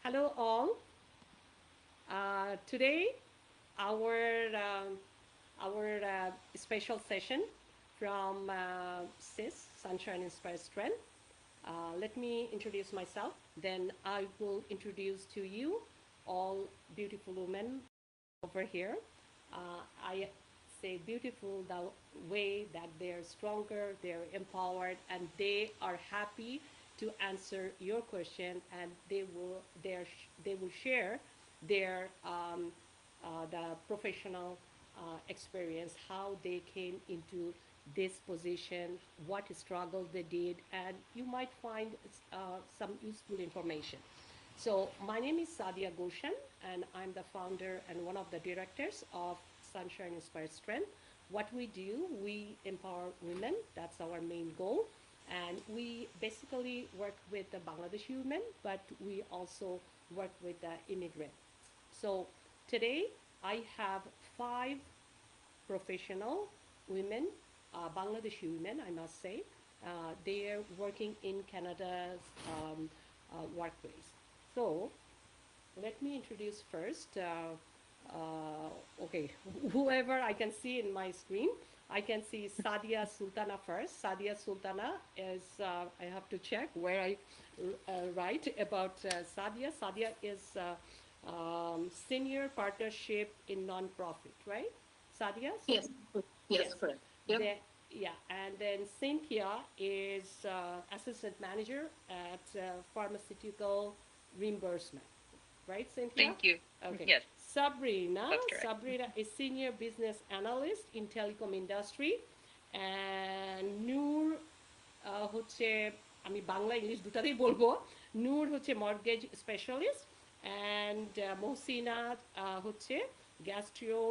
Hello all. Today, our special session from SIS Sunshine Inspired Strength. Let me introduce myself. Then I will introduce to you all beautiful women over here. I say beautiful the way that they're stronger, they're empowered, and they are happy to answer your question, and they will share their the professional experience, how they came into this position, what struggle they did, and you might find some useful information. So my name is Sadia Goshen, and I'm the founder and one of the directors of Sunshine Inspired Strength. What we do, we empower women. That's our main goal. And we basically work with the Bangladeshi women, but we also work with the immigrants. So today I have five professional women, Bangladeshi women, I must say. They are working in Canada's workplace. So let me introduce first. Okay, whoever I can see in my screen, I can see Sadia Sultana first. Sadia Sultana is, I have to check where I write about Sadia. Sadia is senior partnership in non-profit, right? Sadia? Yes, yes, Yes. correct. Yep. Then, yeah, and then Cynthia is assistant manager at pharmaceutical reimbursement, right, Cynthia? Thank you. Okay. Yes, Sabrina, that's correct. Sabrina is senior business analyst in telecom industry, and নূর হচ্ছে আমি Bangla English দুটাতেই বলবো নূর হচ্ছে mortgage specialist and Mohsina হচ্ছে গ্যাস্ট্রিও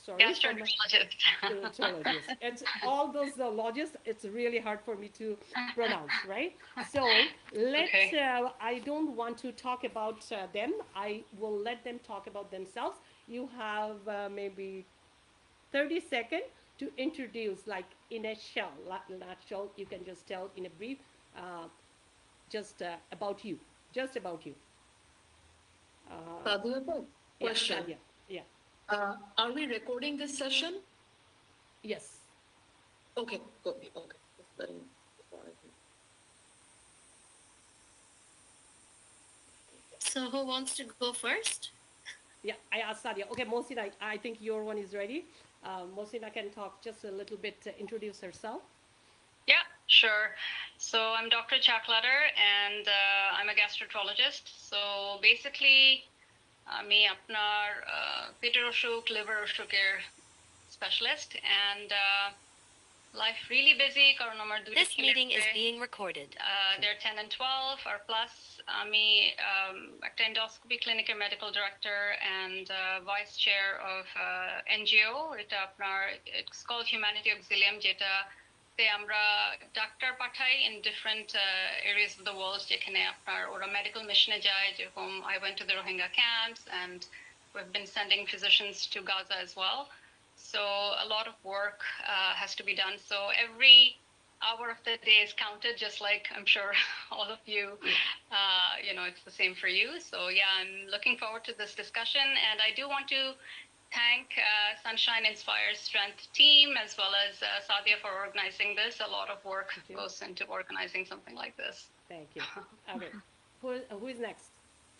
sorry for my Gastroenterologist. dermatologist. It's all those logists. It's really hard for me to pronounce, right? So let's. Okay. I don't want to talk about them. I will let them talk about themselves. You have maybe 30 seconds to introduce, like in a shell, nutshell. You can just tell in a brief, just about you, just about you. Sadhguru, Yeah, question. Sadia. Yeah. Are we recording this session? Yes. Okay, okay, okay. Then- So who wants to go first? Yeah, I asked Sadia. Okay, Mosina, I think your one is ready. Mosina can talk just a little bit, introduce herself. Yeah, sure. So I'm Dr. Chaklater, and I'm a gastroenterologist. So basically, আমি আপনার পেটের অসুখ, liver অসুখের specialist, and life really busy কারণ আমার দুইটা This meeting is being recorded. They're 10 and 12 or plus. আমি একটা endoscopy clinic-এর medical director and vice chair of NGO. এটা আপনার, it's called Humanity Auxilium, যেটা আমরা ডাক্তার পাঠাই in different areas of the world, যেখানে আপনার ওরা medical mission-এ যায়, যেরকম I went to the Rohingya camps, and we've been sending physicians to Gaza as well. So a lot of work has to be done. So every hour of the day is counted, just like I'm sure all of you, it's the same for you. So yeah, I'm looking forward to this discussion, and I do want to thank Sunshine Inspired Strength team as well as Sadia for organizing this. A lot of work goes into organizing something like this. Thank you. Okay, who is next?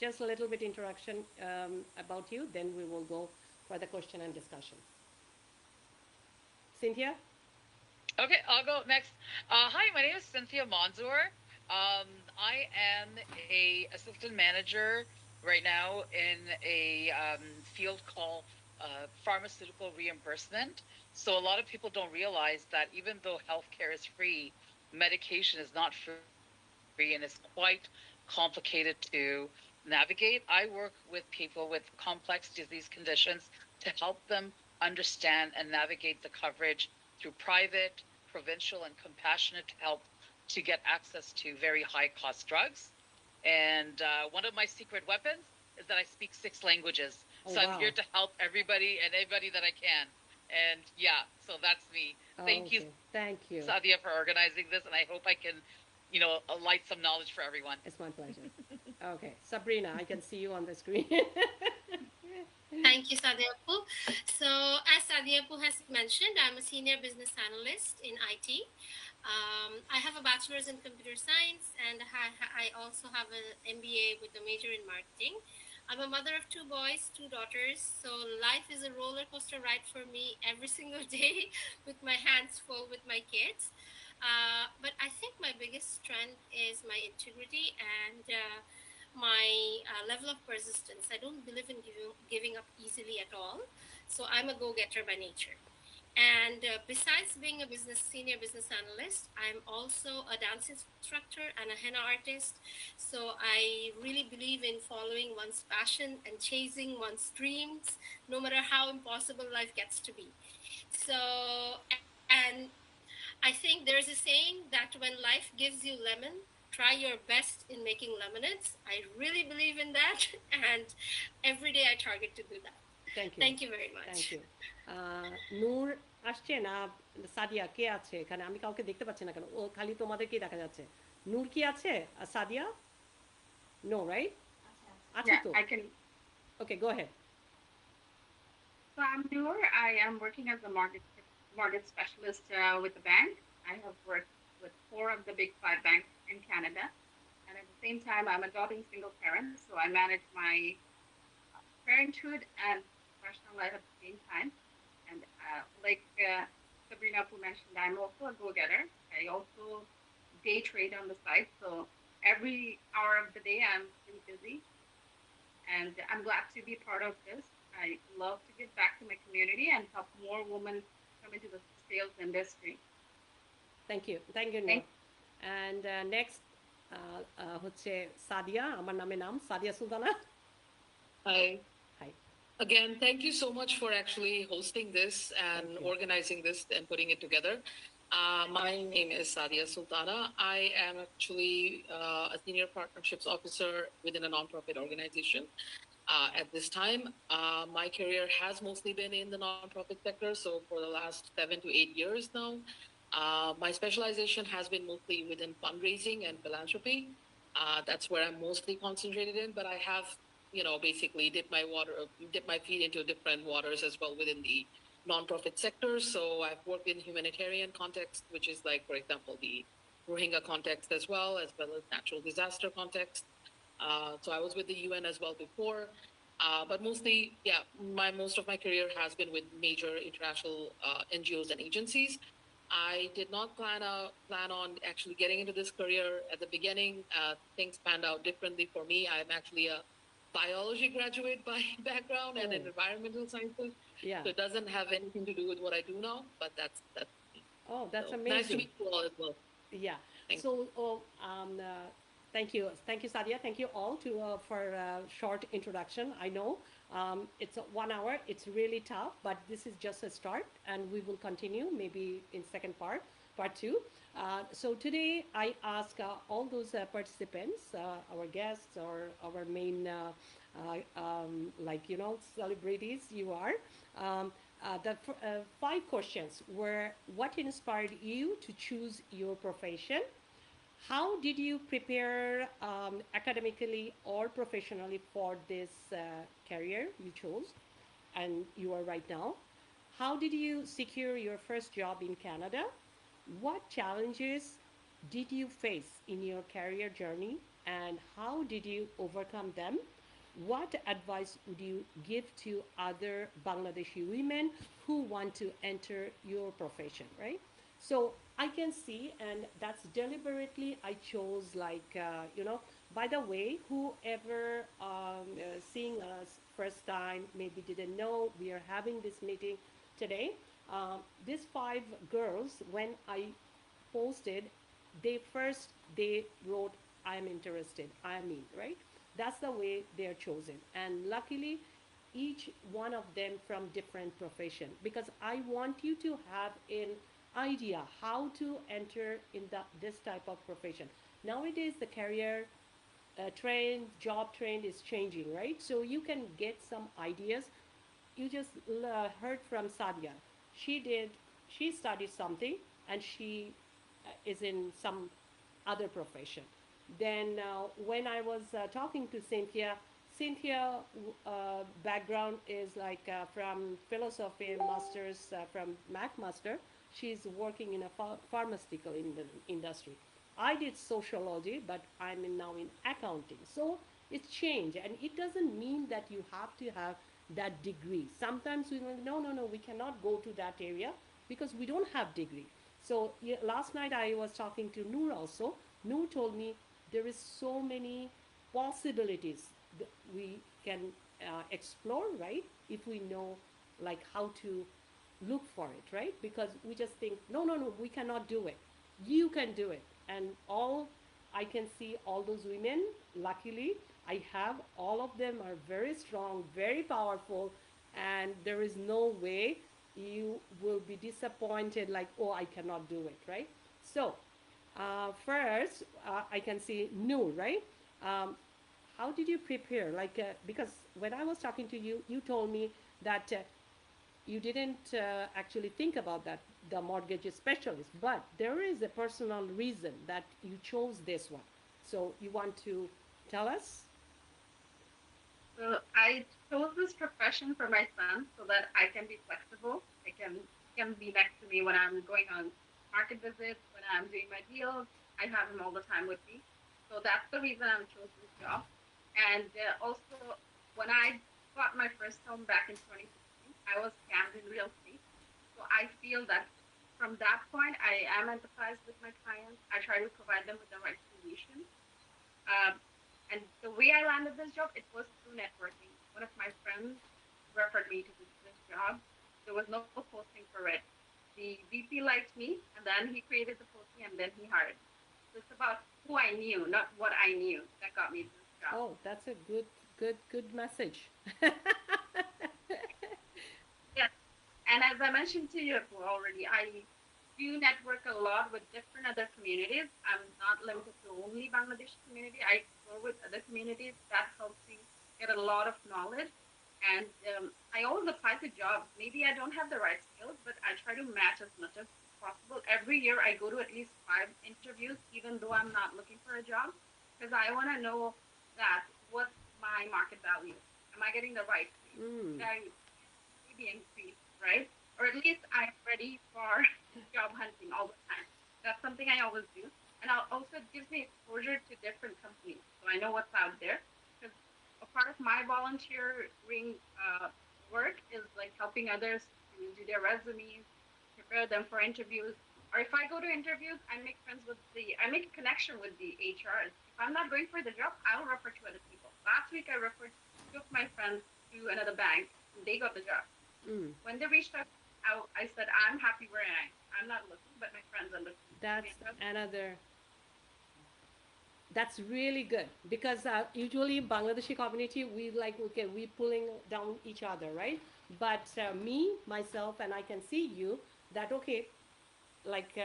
Just a little bit introduction about you, then we will go for the question and discussion. Cynthia? Okay, I'll go next. Hi, my name is Cynthia Monzour. I am a assistant manager right now in a field called pharmaceutical reimbursement. So a lot of people don't realize that even though healthcare is free, medication is not free and it's quite complicated to navigate. I work with people with complex disease conditions to help them understand and navigate the coverage through private, provincial, and compassionate help to get access to very high-cost drugs. And one of my secret weapons is that I speak 6 languages. So wow. I'm here to help everybody and anybody that I can. And yeah, so that's me. Thank you. Thank you. Sadia, for organizing this, and I hope I can light some knowledge for everyone. It's my pleasure. Okay, Sabrina, I can see you on the screen. Thank you, Sadiapu. So, as Sadiapu has mentioned, I'm a senior business analyst in IT. I have a bachelor's in computer science, and I also have an MBA with a major in marketing. I'm a mother of two boys, two daughters, so life is a roller coaster ride for me every single day with my hands full with my kids. But I think my biggest strength is my integrity and my level of persistence. I don't believe in giving up easily at all. So I'm a go getter by nature. And besides being a senior business analyst, I'm also a dance instructor and a henna artist. So I really believe in following one's passion and chasing one's dreams, no matter how impossible life gets to be. So, and I think there's a saying that when life gives you lemon, try your best in making lemonades. I really believe in that, and every day I target to do that. Thank you. Thank you very Thank much. you. নূর আসছে না? সাদিয়া কে আছে এখানে? আমি কাউকে দেখতে পাচ্ছি না কেন? ও খালি তোমাদেরকেই দেখা যাচ্ছে। নূর কি আছে? সাদিয়া? No, right? আছে Yeah, তো? I can. Okay, go head. So I'm Noor. I am working as a mortgage specialist with the bank. I have worked with four of the big five banks in Canada, and at the same time, I'm a doting single parent. So I manage my parenthood and professional life at the same time. And Sabrina who mentioned, I'm also a go-getter. I also day trade on the side. So every hour of the day, I'm pretty busy, and I'm glad to be part of this. I love to give back to my community and help more women come into the sales industry. Thank you, thank you Noor. Thank and next হচ্ছে সাদিয়া, আমার নাম Sadia Sultana. Hi. Hi. Again, thank you so much for actually hosting this and Thank you. organizing this and putting it together. My name is Sadia Sultana. I am actually a senior partnerships officer within a nonprofit organization. At this time, my career has mostly been in the nonprofit sector. So for the last 7 to 8 years now, my specialization has been mostly within fundraising and philanthropy. That's where I'm mostly concentrated in, but I have basically dip my feet into different waters as well within the nonprofit sector. So I've worked in humanitarian context, which is like, for example, the Rohingya context as well as natural disaster context. So I was with the UN as well before, but mostly, yeah, most of my career has been with major international NGOs and agencies. I did not plan on actually getting into this career at the beginning. Things panned out differently for me. I'm actually a biology graduate by background and in environmental sciences. Yeah. So it doesn't have anything to do with what I do now, but that's Oh, that's so amazing. nice to meet you all as well. Yeah. Thanks. So, thank you, Sadia. Thank you all for a short introduction. I know it's 1 hour. It's really tough, but this is just a start, and we will continue maybe in second part two. So today I ask all those participants, our guests or our main, celebrities you are. The 5 questions were: what inspired you to choose your profession? How did you prepare academically or professionally for this career you chose and you are right now? How did you secure your first job in Canada? What challenges did you face in your career journey and how did you overcome them? What advice would you give to other Bangladeshi women who want to enter your profession, right? So I can see, and that's deliberately I chose, by the way, whoever seeing us first time maybe didn't know we are having this meeting today. These 5 girls, when I posted, they wrote, I am interested, I am in, right? That's the way they are chosen. And luckily, each one of them from different profession, because I want you to have an idea how to enter in this type of profession. Nowadays, the career trend, job trend is changing, right? So you can get some ideas. You just heard from Sadia. She studied something and she is in some other profession. Then when I was talking to Cynthia background is like from philosophy masters from McMaster. She's working in a pharmaceutical industry. I did sociology, but now in accounting. So it's changed, and it doesn't mean that you have to have that degree. Sometimes we will, no, we cannot go to that area because we don't have degree. So yeah, last night I was talking to Noor also. Noor told me there is so many possibilities that we can explore, right? If we know like how to look for it, right? Because we just think, no, we cannot do it. You can do it. And all I can see all those women, luckily, I have all of them are very strong, very powerful, and there is no way you will be disappointed like, oh, I cannot do it, right? So, first, I can see Noor, right? Um, how did you prepare? Like, because when I was talking to you, you told me that you didn't actually think about that, the mortgage specialist, but there is a personal reason that you chose this one. So you want to tell us? So I chose this profession for my son so that I can be flexible. I can be next to me when I'm going on market visits, when I'm doing my deals. I have him all the time with me. So that's the reason I chose this job. And also, when I bought my first home back in 2016, I was scammed in real estate. So I feel that from that point, I am empathized with my clients. I try to provide them with the right solution. Um, and the way I landed this job, it was through networking. One of my friends referred me to this job. There was no posting for it. The VP liked me, and then he created the posting, and then he hired me. So it's about who I knew, not what I knew, that got me this job. Oh, that's a good message. Yes. And as I mentioned to you already, I do network a lot with different other communities. I'm not limited to only Bangladeshi community. I explore with other communities. That helps me get a lot of knowledge. And I always apply to jobs. Maybe I don't have the right skills, but I try to match as much as possible. Every year I go to at least 5 interviews, even though I'm not looking for a job, because I want to know that what's my market value. Am I getting the right thing? Mm, Should I maybe increase, right? Or at least I'm ready for job hunting all the time. That's something I always do. And also it gives me exposure to different companies. So I know what's out there. Because a part of my volunteering work is like helping others to do their resumes, prepare them for interviews. Or if I go to interviews, I make a connection with the HRs. If I'm not going for the job, I'll refer to other people. Last week I referred two of my friends to another bank, and they got the job. mm. When they reached out, I said, I'm happy where I am. I'm not looking, but my friends are looking. Would you be That's interested? another. That's really good because usually Bangladeshi community we like okay we pulling down each other, right? But me myself and I can see you that okay, like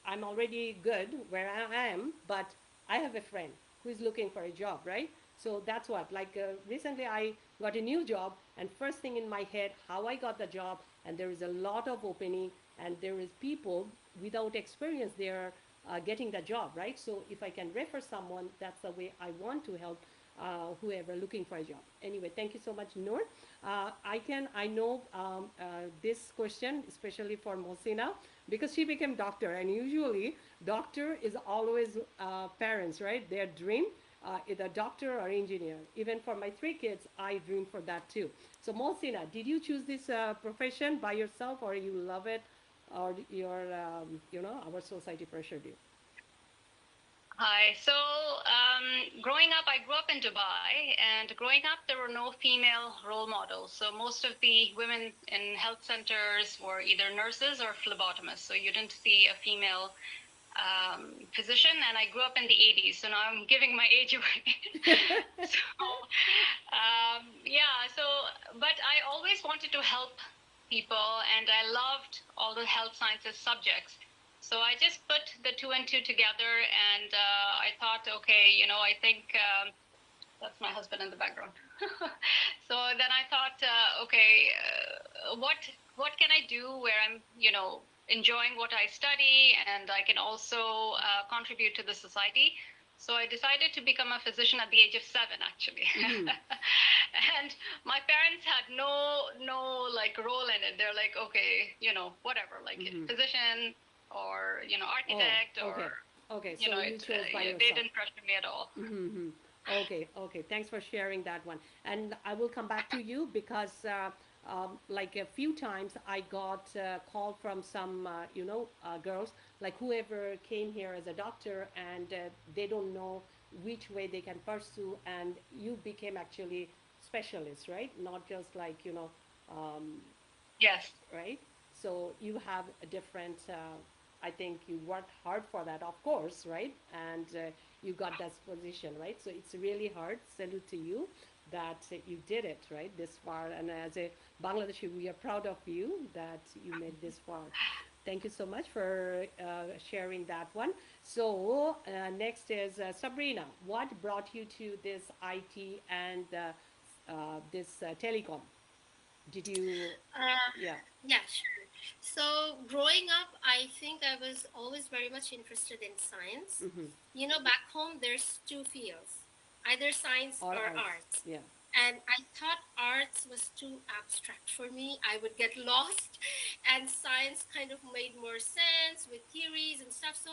I'm already good where I am, but I have a friend who is looking for a job, right? So that's what like recently I got a new job, and first thing in my head how I got the job, and there is a lot of opening, and there is people without experience they are getting the job, right? So if I can refer someone, that's the way I want to help whoever looking for a job. Anyway, thank you so much, Noor. I know this question, especially for Mosina, because she became doctor, and usually doctor is always parents, right? Their dream, either doctor or engineer. Even for my three kids, I dream for that too. So Mosina, did you choose this profession by yourself, or you love it, or your our society pressured you? Hi. So, growing up, I grew up in Dubai, and growing up, there were no female role models. So, most of the women in health centers were either nurses or phlebotomists. So, you didn't see a female physician, and I grew up in the 80s. So, now I'm giving my age away. So, yeah. So, but I always wanted to help people, and I loved all the health sciences subjects. So I just put the two and two together, and I thought, okay, I think that's my husband in the background. So then I thought, okay, what can I do where I'm, enjoying what I study, and I can also contribute to the society. So I decided to become a physician at the age of 7, actually. And my parents had no like role in it. They're like, okay, whatever, like physician or architect or Okay, so you chose by they yourself. didn't pressure me at all. Okay. Thanks for sharing that one. And I will come back to you because, like a few times, I got a call from some, girls, like whoever came here as a doctor, and they don't know which way they can pursue, and you became actually specialist, right? Not just like um, Yes. right? So you have a different. I think you worked hard for that, of course, right? And you got that position, right? So it's really hard. Salute to you that you did it, right? This far, and as a Bangladeshi, we are proud of you that you made this far. Thank you so much for sharing that one. So next is Sabrina. What brought you to this IT and this telecom? Did you? Uh, Yeah. yeah, sure. So growing up, I think I was always very much interested in science. Back home, there's two fields, either science Or or arts. arts. Yeah. And I thought arts was too abstract for me. I would get lost, and science kind of made more sense with theories and stuff. So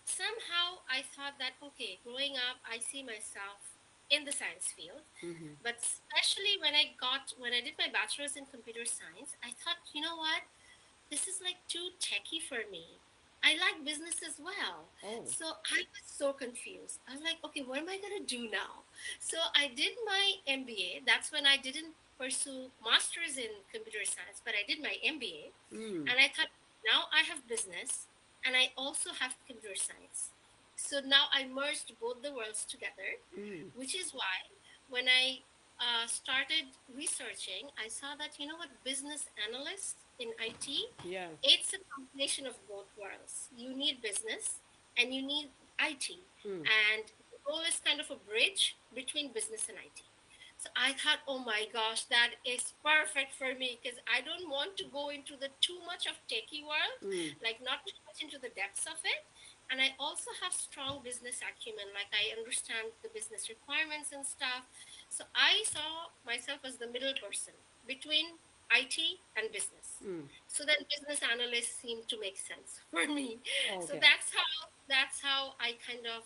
somehow I thought that, okay, growing up, I see myself in the science field. But especially when I did my bachelor's in computer science, I thought, you know what? This is like too techy for me. I like business as well. Oh. So I was so confused. I was like, okay, what am I going to do now? So I did my MBA. That's when I didn't pursue master's in computer science, but I did my MBA. Mm. And I thought, now I have business and I also have computer science. So now I merged both the worlds together, which is why when I started researching, I saw that, business analyst in IT, Yeah. it's a combination of both worlds. You need business and you need IT. Mm. And the role is kind of a bridge between business and IT. So I thought, oh my gosh, that is perfect for me because I don't want to go into the too much of techie world, like not too much into the depths of it. And I also have strong business acumen, like I understand the business requirements and stuff. So I saw myself as the middle person between IT and business. So then business analysts seemed to make sense for me. So Okay. that's how I kind of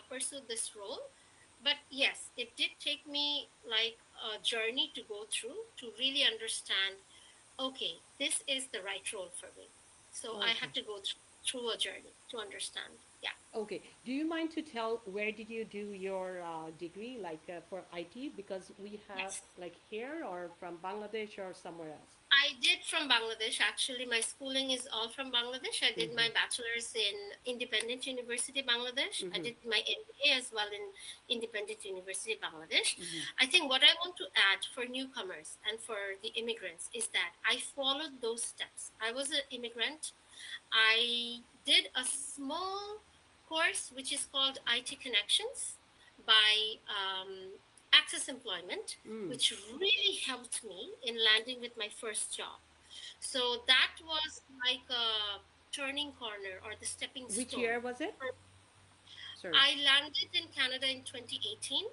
pursued this role. But yes, it did take me like a journey to go through to really understand, okay, this is the right role for me. So I Okay. had to go through a journey to understand. Yeah. Okay. Do you mind to tell where did you do your degree, like for IT? Because we have Yes. like here or from Bangladesh or somewhere else. I did from Bangladesh. Actually, my schooling is all from Bangladesh. I did my bachelor's in Independent University, Bangladesh. I did my MBA as well in Independent University, Bangladesh. I think what I want to add for newcomers and for the immigrants is that I followed those steps. I was an immigrant. I did a small course which is called IT Connections by Access Employment, which really helped me in landing with my first job. So that was like a turning corner or the stepping Which stone. year was it? Sorry. I landed in Canada in 2018.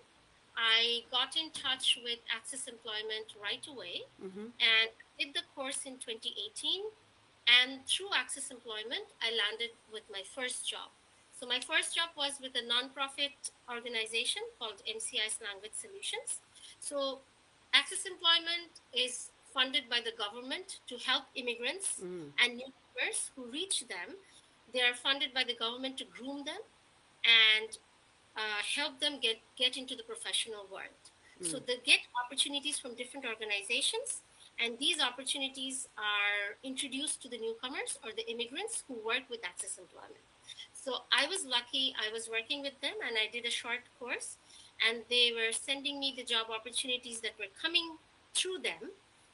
I got in touch with Access Employment right away and did the course in 2018. And through Access Employment, I landed with my first job. So my first job was with a nonprofit organization called MCI's Language Solutions. So Access Employment is funded by the government to help immigrants and newcomers who reach them. They are funded by the government to groom them and help them get into the professional world. So they get opportunities from different organizations, and these opportunities are introduced to the newcomers or the immigrants who work with Access Employment. So I was lucky. I was working with them, and I did a short course, and they were sending me the job opportunities that were coming through them.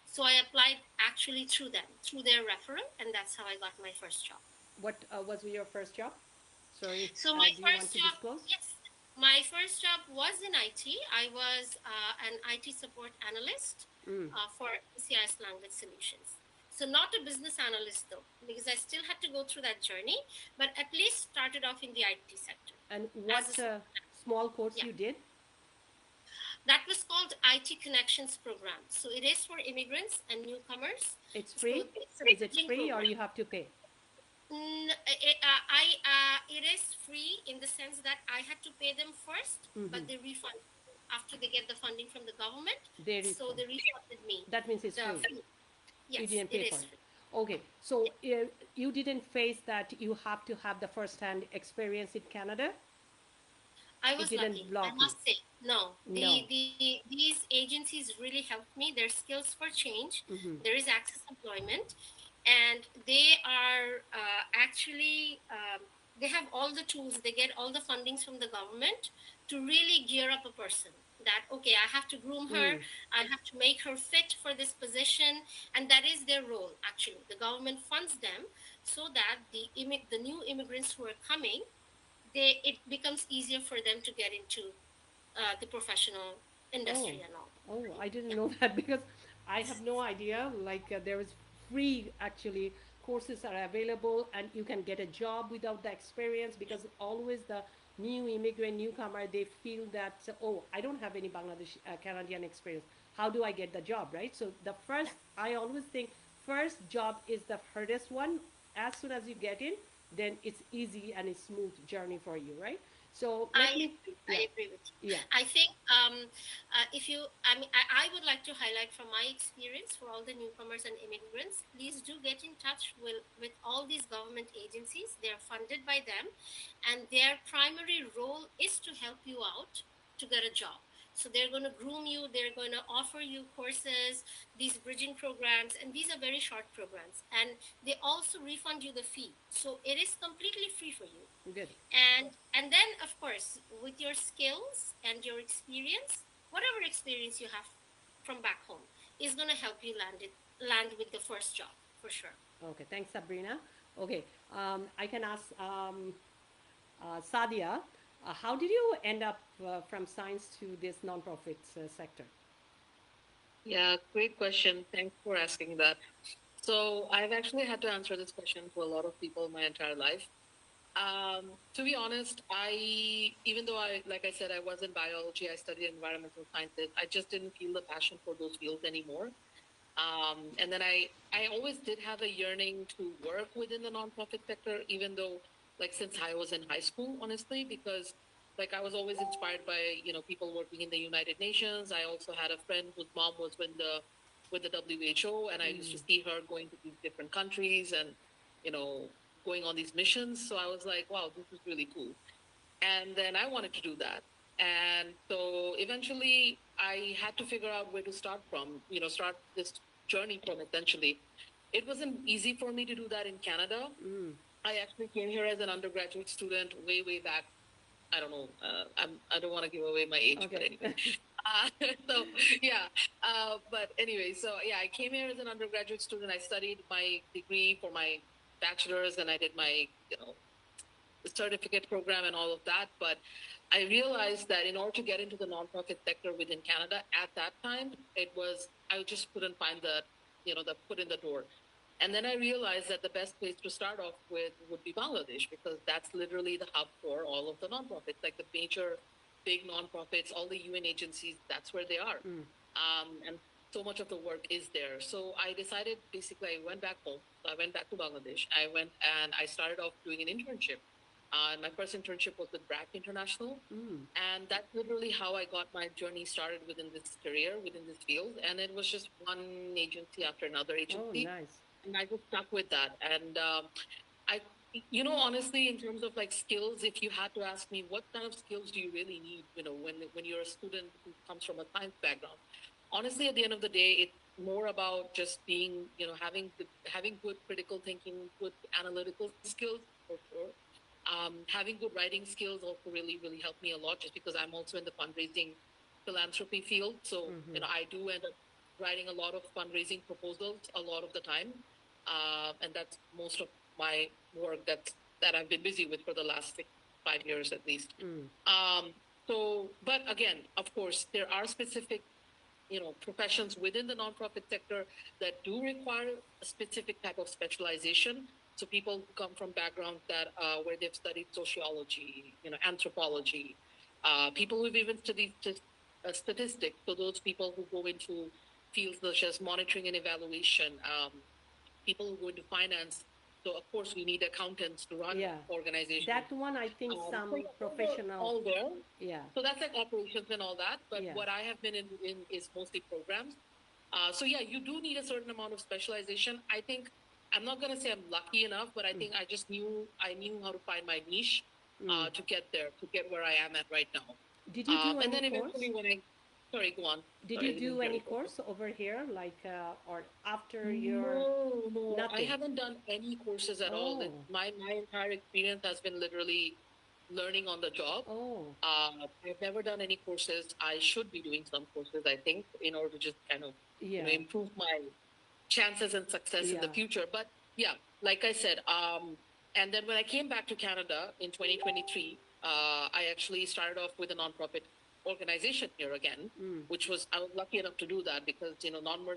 So I applied actually through them, through their referral, and that's how I got my first job. What was your first job? Sorry. So my Do you want first to job, disclose? yes, my first job was in IT. I was an IT support analyst for MCI's Language Solutions. So not a business analyst though, because I still had to go through that journey, but at least started off in the IT sector. And what small course yeah. you did? That was called IT Connections Program. So it is for immigrants and newcomers. It's So free? it's a Is it bridging free or program. you have to pay? It is free in the sense that I had to pay them first, but they refund after they get the funding from the government. So they refunded me. That means it's free. Fee. Yes, You didn't pay it for is it. free. Okay, so you didn't face that you have to have the first-hand experience in Canada? I was didn't lucky. block I must say, no. No. These agencies really helped me. Their skills for change. There is access employment, and they are actually they have all the tools. They get all the fundings from the government to really gear up a person. That okay, I have to groom her. I have to make her fit for this position, and that is their role. Actually, the government funds them so that the new immigrants who are coming, it becomes easier for them to get into the professional industry and all. Oh, I didn't know that because I have no idea. Like there is free actually courses are available and you can get a job without the experience because always the new immigrant newcomer they feel that oh I don't have any Bangladesh Canadian experience. How do I get the job, right? So the first I always think first job is the hardest one. As soon as you get in, then it's easy and a smooth journey for you, right? So I agree with you. Yeah. I think if you, I would like to highlight from my experience for all the newcomers and immigrants, please do get in touch with all these government agencies. They are funded by them, and their primary role is to help you out to get a job. So they're going to groom you, they're going to offer you courses, these bridging programs, and these are very short programs. And they also refund you the fee. So it is completely free for you. Good. And then of course with your skills and your experience, whatever experience you have from back home is going to help you land with the first job for sure. Okay, thanks, Sabrina. Okay, I can ask Sadia, how did you end up from science to this nonprofit sector? Yeah, great question. Thanks for asking that. So I've actually had to answer this question to a lot of people my entire life. To be honest, even though like I said, I was in biology, I studied environmental sciences, I just didn't feel the passion for those fields anymore. And then I always did have a yearning to work within the nonprofit sector, even though, like, since I was in high school, honestly, because like I was always inspired by people working in the United Nations. I also had a friend whose mom was with the WHO, and I used to see her going to these different countries and you know going on these missions. So I was like, wow, this is really cool. And then I wanted to do that. And so eventually I had to figure out where to start from, start this journey from essentially. It wasn't easy for me to do that in Canada. I actually came here as an undergraduate student way, way back. I don't know. I don't want to give away my age, but anyway. So yeah. But anyway, so yeah, I came here as an undergraduate student. I studied my degree for my bachelor's, and I did my certificate program and all of that. But I realized that in order to get into the nonprofit sector within Canada at that time, I just couldn't find the foot in the door. And then I realized that the best place to start off with would be Bangladesh, because that's literally the hub for all of the nonprofits, like the major big nonprofits, all the UN agencies, that's where they are. And so much of the work is there. So I decided, basically, I went back home. So I went back to Bangladesh. I went and I started off doing an internship. My first internship was with BRAC International. And that's literally how I got my journey started within this career, within this field. And it was just one agency after another agency. Oh, nice. And I just stuck with that. And I, honestly, in terms of like skills, if you had to ask me what kind of skills do you really need, when you're a student who comes from a science background, honestly, at the end of the day, it's more about just being, having good critical thinking, good analytical skills for sure. Having good writing skills also really, really helped me a lot, just because I'm also in the fundraising philanthropy field. So, I do end up writing a lot of fundraising proposals a lot of the time. And that's most of my work that I've been busy with for the last 5 years at least. But again, of course, there are specific professions within the nonprofit sector that do require a specific type of specialization. So people who come from backgrounds that where they've studied sociology, anthropology, people who've even studied statistics. So those people who go into fields such as monitoring and evaluation, people who go into finance. So of course we need accountants to run Yeah. organizations. That one, I think So some yeah, professional. all there. Yeah. So that's like operations and all that. But Yeah. what I have been in is mostly programs. So yeah, you do need a certain amount of specialization. I think I'm not gonna say I'm lucky enough, but I think I knew how to find my niche to get there, to get where I am at right now. Did you do And any then course? eventually when I, sorry, go on. Did Sorry, you I didn't do hear any you. course over here, like, or after your No, I nothing? haven't done any courses at all. Oh. My entire experience has been literally learning on the job. Oh. I've never done any courses. I should be doing some courses, I think, in order to just kind of Yeah. improve my chances and success in the Yeah. future. But yeah, like I said, and then when I came back to Canada in 2023, I actually started off with a nonprofit organization here again, which was I was lucky enough to do that because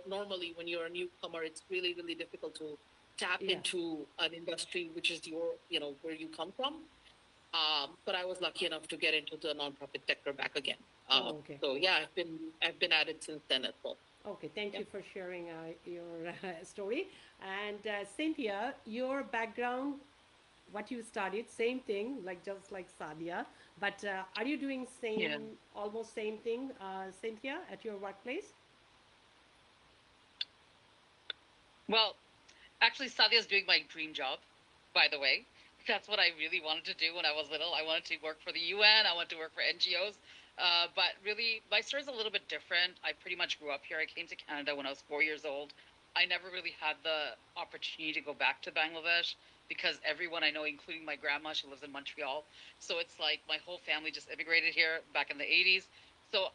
normally when you're a newcomer, it's really difficult to tap Yeah. into an industry which is your where you come from. But I was lucky enough to get into the nonprofit sector back again. Oh, okay. So yeah, I've been at it since then as well. Okay, thank Yeah. you for sharing your story. And Cynthia, your background, what you studied, same thing, like just like Sadia. But are you doing Yeah. almost same thing, Cynthia, at your workplace? Well, actually, Sadia is doing my dream job, by the way. That's what I really wanted to do when I was little. I wanted to work for the UN. I wanted to work for NGOs. But really, my story is a little bit different. I pretty much grew up here. I came to Canada when I was 4 years old. I never really had the opportunity to go back to Bangladesh because everyone I know, including my grandma, she lives in Montreal. So it's like my whole family just immigrated here back in the 80s. So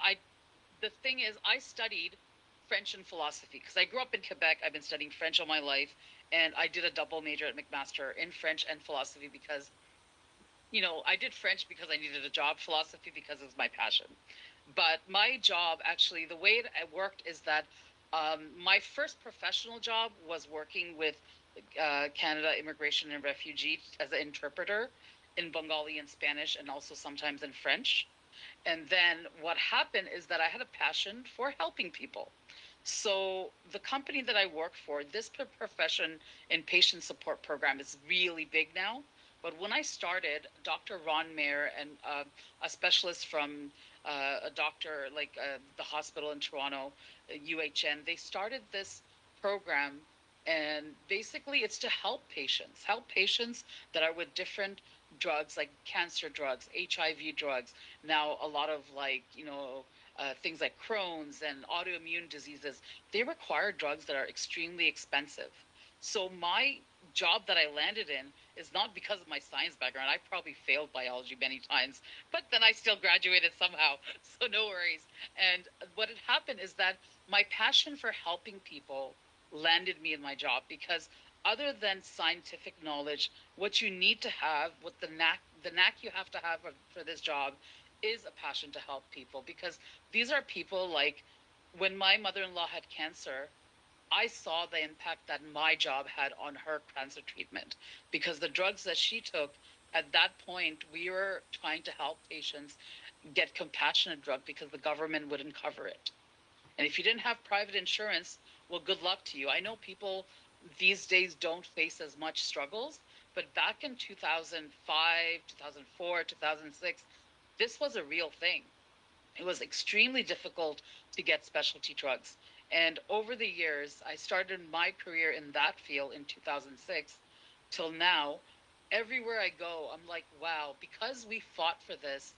the thing is, I studied French and philosophy because I grew up in Quebec. I've been studying French all my life, and I did a double major at McMaster in French and philosophy because, I did French because I needed a job, philosophy because it was my passion. But my job, actually, the way it worked is that my first professional job was working with Canada Immigration and Refugee as an interpreter in Bengali and Spanish, and also sometimes in French. And then what happened is that I had a passion for helping people. So the company that I work for, this profession in patient support program is really big now. But when I started, Dr. Ron Mayer and a specialist from a doctor like the hospital in Toronto, UHN, they started this program. And basically, it's to help patients that are with different drugs like cancer drugs, HIV drugs, now a lot of things like Crohn's and autoimmune diseases, they require drugs that are extremely expensive. So my job that I landed in is not because of my science background. I probably failed biology many times, but then I still graduated somehow. So no worries. And what had happened is that my passion for helping people landed me in my job because other than scientific knowledge, what you need to have, what the knack you have to have for this job is a passion to help people because these are people like when my mother-in-law had cancer, I saw the impact that my job had on her cancer treatment because the drugs that she took at that point, we were trying to help patients get compassionate drug because the government wouldn't cover it. And if you didn't have private insurance, well, good luck to you. I know people these days don't face as much struggles, but back in 2005, 2004, 2006, this was a real thing. It was extremely difficult to get specialty drugs. And over the years, I started my career in that field in 2006 till now. Everywhere I go, I'm like, wow, because we fought for this,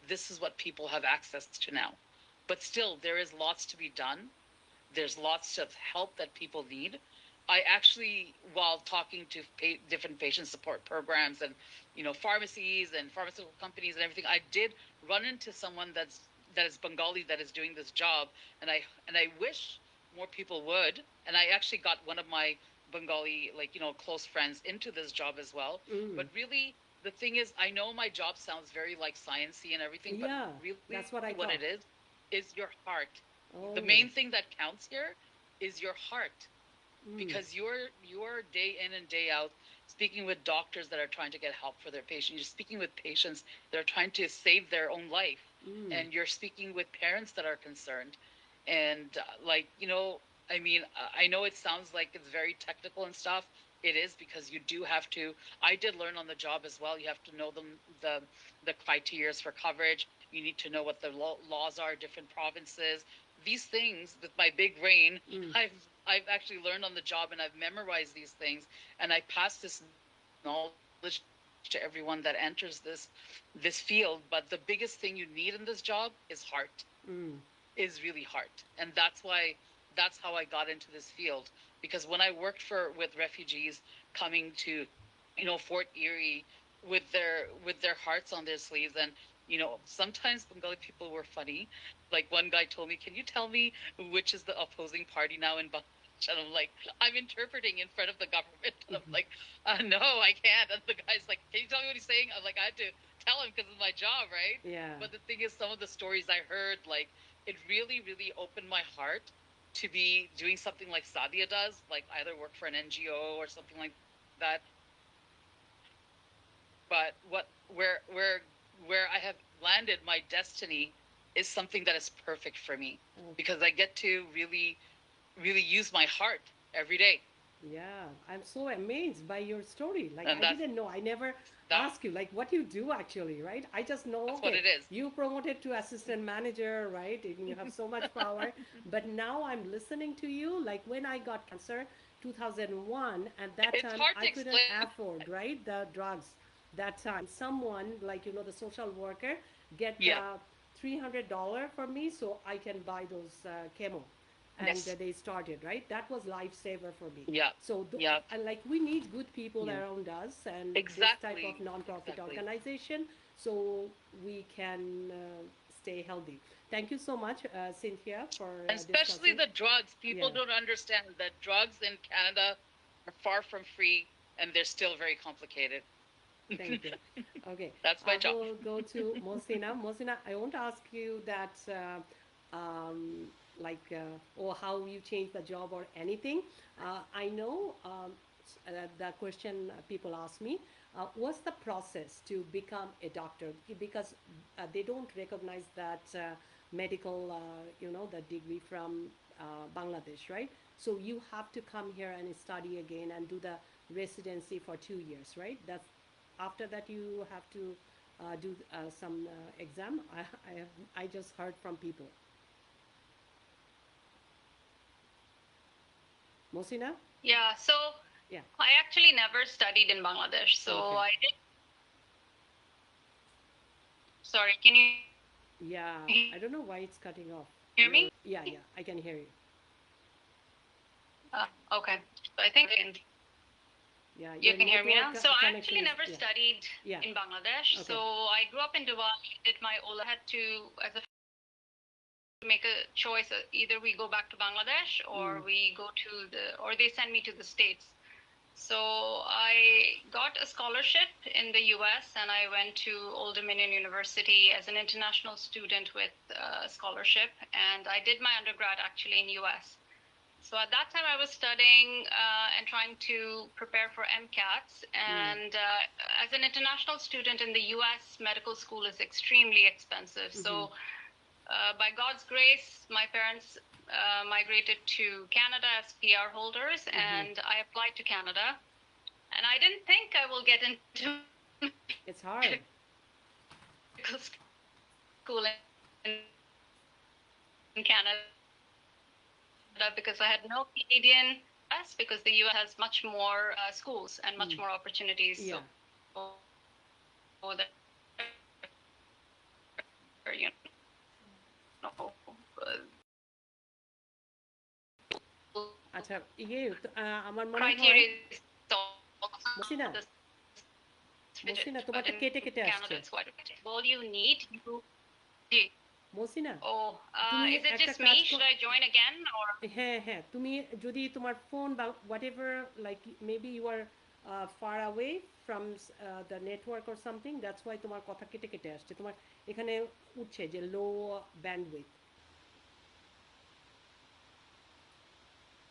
this is what people have access to now. But still, there is lots to be done. There's lots of help that people need. I actually, while talking to different patient support programs and pharmacies and pharmaceutical companies and everything, I did run into someone that is Bengali that is doing this job, and I wish more people would. And I actually got one of my Bengali close friends into this job as well. But really, the thing is, I know my job sounds very like sciencey and everything, but Yeah, really, that's what what I it thought. is your heart The Oh. main thing that counts here is your heart, Mm. because you're day in and day out speaking with doctors that are trying to get help for their patients. You're speaking with patients that are trying to save their own life, and you're speaking with parents that are concerned. And like, I mean, I know it sounds like it's very technical and stuff. It is, because you do have to. I did learn on the job as well. You have to know the criteria for coverage. You need to know what the laws are, different provinces. These things with my big brain, I've actually learned on the job, and I've memorized these things, and I pass this knowledge to everyone that enters this field. But the biggest thing you need in this job is heart. Is really heart. And that's how I got into this field. Because when I worked with refugees coming to, Fort Erie with their hearts on their sleeves, and sometimes Bengali people were funny. Like, one guy told me, "Can you tell me which is the opposing party now in Bangladesh?" And I'm like, "I'm interpreting in front of the government." And I'm like, "No, I can't." And the guy's like, "Can you tell me what he's saying?" I'm like, "I had to tell him because it's my job, right?" Yeah. But the thing is, some of the stories I heard, like, it really, really opened my heart to be doing something like Sadia does, like either work for an NGO or something like that. But where I have landed my destiny is something that is perfect for me, because I get to really use my heart every day. Yeah, I'm so amazed by your story. Like, And I didn't know. I never that's asked you, like, what you do actually, right? I just know, what okay, it is. you promoted to assistant manager, right? And you have so much power. But now I'm listening to you. Like, when I got cancer, 2001, at that It's time, hard I to couldn't explain. afford, right, the drugs that time. Someone, like, the social worker, get Yeah. the $300 for me so I can buy those chemo, and Yes. they started, right. That was lifesaver for me. Yeah. So Yeah. and like, we need good people Yeah. around us, and this type of Exactly. non-profit Exactly. organization, so we can stay healthy. Thank you so much, Cynthia, for Especially discussing. the drugs. People Yeah, don't understand that drugs in Canada are far from free, and they're still very complicated. thank you. Okay, That's I my job. will go to Mosina. Mosina, I won't ask you that, like, or how you change the job or anything. I know, the question people ask me, what's the process to become a doctor? Because they don't recognize that medical, the degree from Bangladesh, right? So you have to come here and study again and do the residency for 2 years, right? That's after that you have to do some exam. I just heard from people. Mosina? Yeah, so Yeah. I actually never studied in Bangladesh. So Okay. I did. Sorry, can you Yeah. hear I don't know why it's cutting off. me? Yeah, yeah. I can hear you. Okay. So I think Yeah, you your can hear me network now. So I connection actually is, never yeah. studied Yeah. in Bangladesh. Okay. So I grew up in Dubai, did my Ola, had to, as a make a choice. Either we go back to Bangladesh or we go to or they send me to the States. So I got a scholarship in the US and I went to Old Dominion University as an international student with a scholarship. And I did my undergrad actually in US. So at that time, I was studying and trying to prepare for MCATs. And as an international student in the US, medical school is extremely expensive. So by God's grace, my parents migrated to Canada as PR holders, and I applied to Canada. And I didn't think I will get into It's hard. medical school in Canada because I had no Canadian US because the US has much more schools and much more opportunities. Yeah. So you know, আচ্ছা, ইয়ে আমার মনে হয়, criteria is মসিনা, also fitted, মসিনা, but তোমারটা in কেটে কেটে Canada আসছে। it's quite okay. All you need you মসিনা, oh তুমি is it একটা just me? কাজ Should I join again or হ্যাঁ, হ্যাঁ, তুমি যদি তোমার ফোন বা whatever, like maybe you are far away from the network or something, that's why তোমার কথা কেটে কেটে আসছে। তোমার এখানে উঠছে যে low bandwidth.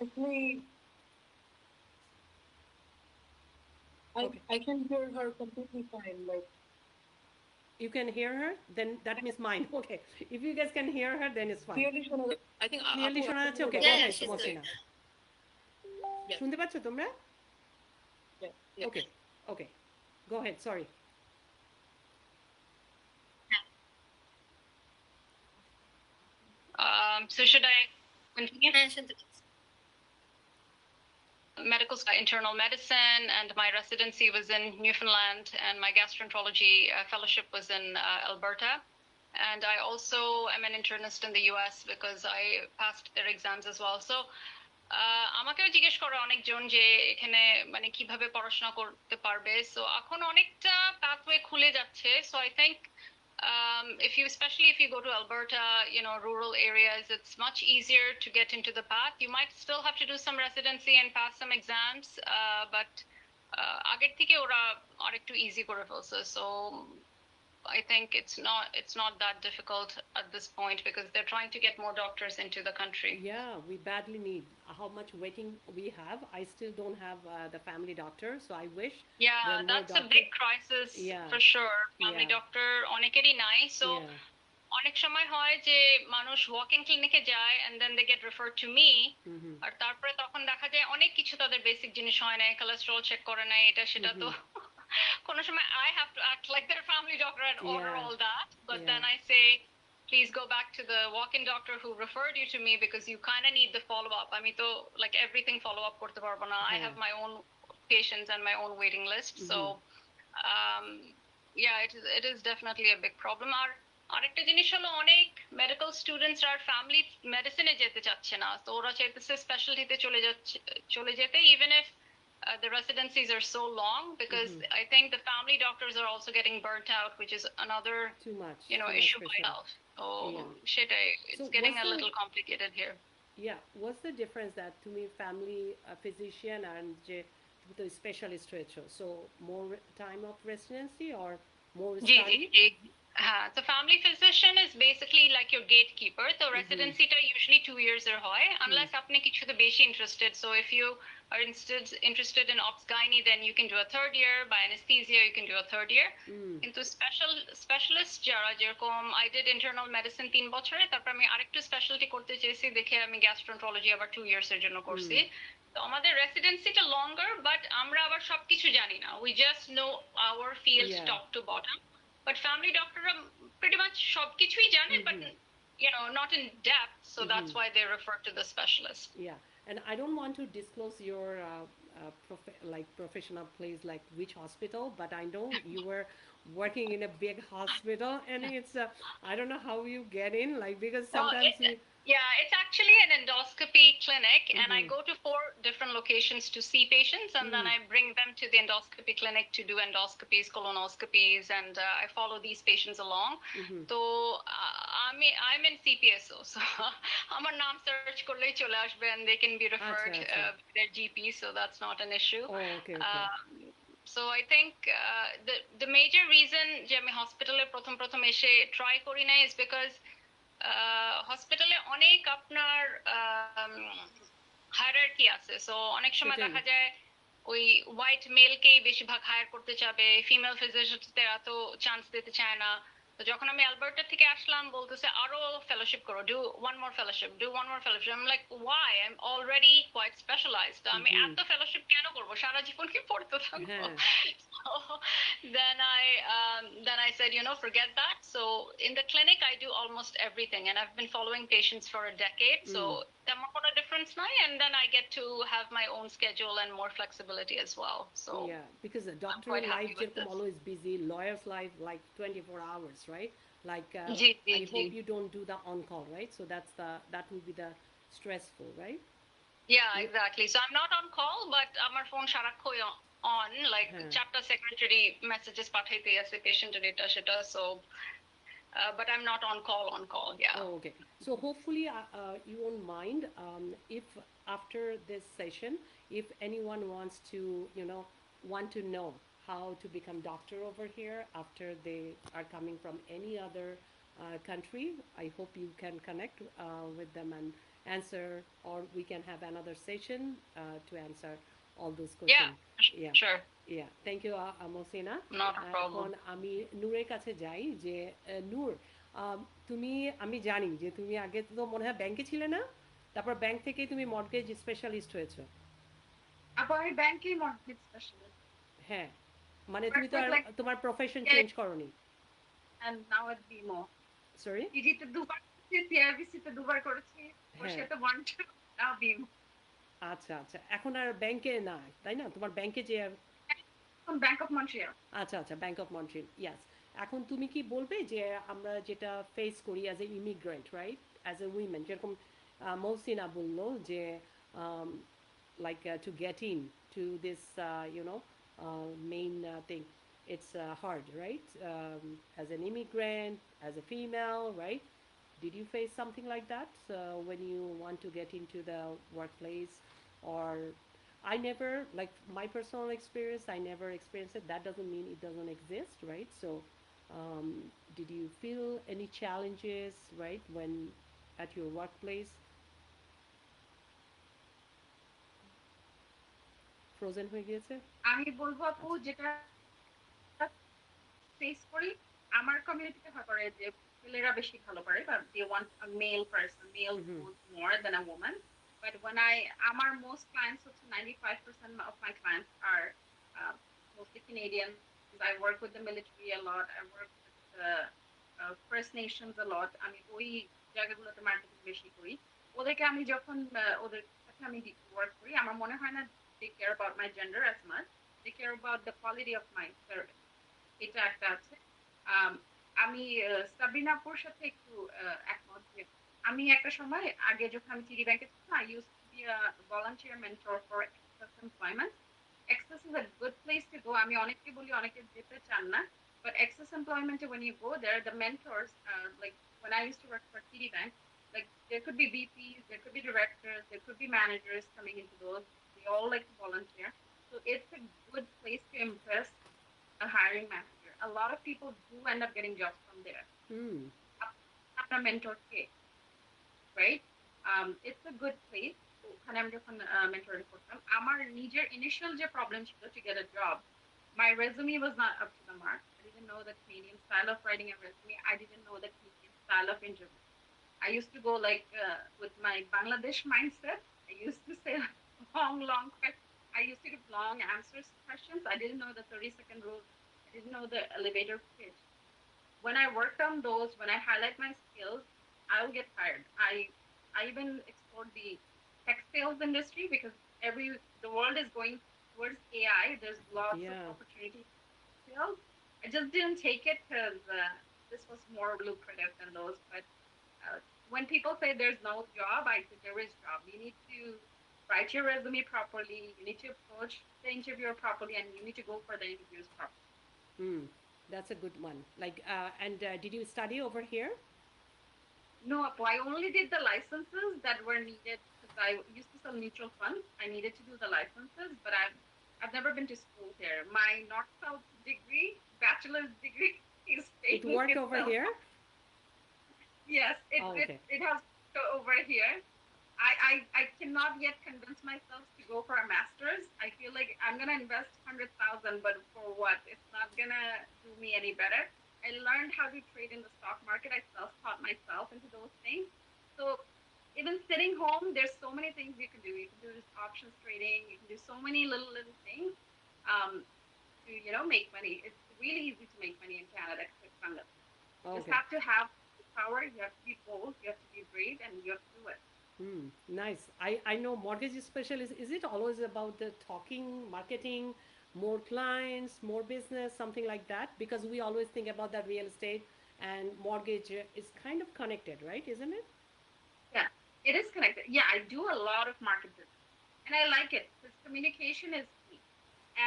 Actually, Okay. I can hear her completely fine. Like, You can hear her? Then that means mine. Okay. If you guys can hear her, then it's fine. clearly শোনা I think Clearly আপু শোনা আপু যাচ্ছে? Okay, বলো। go Yeah, yeah, ahead. she's good. Mosina. Yeah, শুনতে পাচ্ছ তোমরা? yeah, yeah. Okay. Okay. Go ahead. Sorry. So should I continue? হ্যাঁ, শুনতে পাচ্ছি। Medical school, internal medicine, and my residency was in Newfoundland, and my gastroenterology fellowship was in Alberta. And I also am an internist in the US because I passed their exams as well. So আমাকেও জিজ্ঞেস করে অনেকজন যে এখানে মানে কিভাবে পড়াশোনা করতে পারবে, সো এখন অনেকটা পাথওয়ে খুলে যাচ্ছে। So I think if you, especially if you go to Alberta, you know, rural areas, it's much easier to get into the path. You might still have to do some residency and pass some exams, but আগের থেকে ওরা আরেকটু easy করে ফেলছে। So I think it's not that difficult at this point because they're trying to get more doctors into the country. Yeah, we badly need. How much waiting we have? I still don't have the family doctor, so I wish there Yeah, are more that's a doctors. big crisis Yeah. for sure. Family Yeah. doctor অনেকেরই নাই, so Yeah. অনেক সময় হয় যে মানুষ walk in ক্লিনিকে যায় and then they get referred to me, আর তারপরে তখন দেখা যায় অনেক কিছু তাদের বেসিক জিনিস হয় না, কোলেস্টেরল চেক করে নাই, এটা সেটা। তো কোনো সময় I have to act like their family doctor and order Yeah. all that, but Yeah. then I say please go back to the walk-in doctor who referred you to me because you kind of need the follow-up. আমি তো like everything follow-up করতে পারবো না. I have my own patients and my own waiting list. So yeah, it is definitely a big problem. আর আরেকটা জিনিস হলো অনেক medical students are family মেডিসিনে যেতে চাচ্ছে না, তো ওরা চাইতেছে স্পেশালিটিতে চলে যেতে, even if the residencies are so long, because I think the family doctors are also getting burnt out, which is another Too much. you know too much issue by pressure. itself. So Yeah. সেটাই, it's So getting what's a the- little complicated here. Yeah, what's the difference that to me family physician and the specialist রয়েছে? So more time of residency or more G study? জি জি হ্যাঁ, so family physician is basically like your gatekeeper. So residency টা usually 2 years এর হয়, unless আপনি কিছুতে বেশি interested. So if you are interested in obs gynae, then you can do a third year. By anesthesia, you can do a third year. কিন্তু specialist যারা, যেরকম I did internal medicine 3 বছরে, তারপর আমি আরেকটু স্পেশালিটি করতে চেয়েছি দেখে আমি gastroenterology আবার 2 years এর জন্য করছি। তো আমাদের রেসিডেন্সিটা লঙ্গার, বাট আমরা আবার সবকিছু জানি না, we just know our field Yeah. top to bottom. But family doctorরা pretty much সবকিছুই জানে, but you know, not in depth, so that's why they refer to the specialist. Yeah, and I don't want to disclose your professional place, like which hospital, but I know you were working in a big hospital, and it's I don't know how you get in, like, because sometimes Yeah, it's actually an endoscopy clinic, and I go to 4 different locations to see patients, and then I bring them to the endoscopy clinic to do endoscopies, colonoscopies, and I follow these patients along. So I'm in CPSO, so আমার নাম search করলেই চলে আসবে, and they can be referred their GP, so that's not an issue. Oh, okay. So I think the major reason যে আমি হসপিটালে প্রথম এসে ট্রাই করি না is because হসপিটালে অনেক আপনার হায়ারার্কি আছে। সো অনেক সময় দেখা যায় ওই হোয়াইট মেলকেই বেশিরভাগ হায়ার করতে চাবে, ফিমেল ফিজিশিয়ানদের এত চান্স দিতে চায় না। তো যখন আমি অ্যালবার্টা থেকে আসলাম বলতেছে আরো ফেলোশিপ করো, do one more fellowship, do one more fellowship. I am like why, I am already quite specialised, আমি এত ফেলোশিপ কেন করবো, সারা জীবন কি পড়তে থাকবো? Then I said, you know, forget that. So in the clinic I do almost everything, and I've been following patients for a decade, so তেমন কোনো difference নাই, and then I get to have my own schedule and more flexibility as well. So yeah, because the doctor life is always busy, lawyer's life like 24 hours, right? Like I hope you don't do the on call, right? So that will be the stressful, right? Yeah, exactly. So I'm not on call, but আমার phone সারাক্ষণ on, like chapter secretary messages পাঠাইতে আছে patient-এর এটা সেটা, so but I'm not on call, yeah. Oh, okay. So hopefully you won't mind if after this session, if anyone wants to, you know, want to know how to become doctor over here after they are coming from any other country. I hope you can connect with them and answer, or we can have another session to answer all those Yeah, questions. Yeah, sure. yeah. Thank you, Mosina. Not a এখন problem. আমি নূরের কাছে যাই যে নূর, তুমি, আমি জানি যে তুমি আগে তো মনে হয় ব্যাংকে ছিলে না, তারপর ব্যাংক থেকে তুমি মর্টগেজ স্পেশালিস্ট হয়েছো। আবার আমি ব্যাংকেই মর্টগেজ স্পেশালিস্ট। হ্যাঁ, মানে তুমি Worked তো with আর like তোমার প্রফেশন yeah, চেঞ্জ করনি। and now at BMO. Sorry. টিডিতে দুবার করেছি, সিআরবিসি তে দুবার করেছি, হ্যাঁ, বসিয়াতে 1 2 now BMO. আচ্ছা আচ্ছা, এখন আর ব্যাংকে না, তাই না? তোমার ব্যাংকে যে, From Bank of Montreal. আচ্ছা আচ্ছা, ব্যাংক অফ মন্ট্রিল, ইয়াস। এখন তুমি কি বলবে যে আমরা যেটা ফেস করি as a immigrant, right, as a women, যেরকম মৌসিনা বললো যে like to get in to this main thing, it's hard, right, as an immigrant, as a female, right? Did you face something like that when you want to get into the workplace? Or I never, like my personal experience, I never experienced it. That doesn't mean it doesn't exist, right? So, did you feel any challenges, right, when at your workplace? Frozen হয়ে গিয়েছে? আমি বলবো আপু যেটা face করি আমার কমিউনিটিতে হয় করে যে ছেলেরা বেশি ভালো পারে বা they want a male person, male Mm-hmm. knows more than a woman. But when আমার most clients হচ্ছে 95% of my clients are uh, mostly Canadians. I work with the military a lot. I work with the First Nations a lot. আমি ওই জায়গাগুলোতে marketing বেশি করি। ওদেরকে আমি যখন ওদের সাথে আমি ওয়ার্ক করি আমার মনে হয় না they care about my gender as much. They care about the quality of my service. এটা একটা আছে। আমি সাবিনাপুর সাথে একটু একমত যে আমি একটা সময় আগে যখন আমি সিটি ব্যাংকে ছিলাম I used to be a volunteer mentor for Access Employment. Access is a good place to go. আমি অনেককে বলি অনেকে যেতে চান না, but Access Employment when you go there the mentors like when I used to work for TD Bank, like there could be VPs, there could be directors, there could be managers coming into those. They all like to volunteer, so it's a good place to impress a hiring manager. A lot of people do end up getting jobs from there. After mentor K, right? It's a good place. ওখানে আমি যখন mentoring করতাম আমার নিজের initial যে problem ছিল to get a job, my resume was not up to the mark. I didn't know the Canadian style of writing a resume. I didn't know the Canadian style of interview. I used to go like with my Bangladesh mindset. I used to say long questions. I used to give long answers to questions. I didn't know the 30-second rule. I didn't know the elevator pitch. When I worked on those, when I highlight my skills, I'll get hired. I even explored the tech sales industry because the world is going towards AI. There's lots of opportunity sales. I just didn't take it because this was more lucrative than those. But when people say there's no job, I say there is job. You need to write your resume properly. You need to approach the interviewer properly, and you need to go for the interviews properly. That's a good one. Like, and did you study over here? No, I only did the licenses that were needed because I used to sell mutual funds. I needed to do the licenses, but I've never been to school here. My North-South degree, bachelor's degree, is it worked over here. Yes, it has over here. I cannot yet convince myself to go for a master's. I feel like I'm gonna invest 100,000, but for what? It's not gonna do me any better. I learned how to trade in the stock market. I self-taught myself into those things. So even sitting home, there's so many things you can do. You can do this options trading. You can do so many little things to make money. It's really easy to make money in Canada. You just have to have power. You have to be bold. You have to be brave, and you have to do it. Nice. I know mortgage specialist. Is it always about the talking, marketing, more clients, more business, something like that? Because we always think about that real estate and mortgage is kind of connected, right? Isn't it? Yeah, it is connected. Yeah, I do a lot of market business, and I like it because communication is key.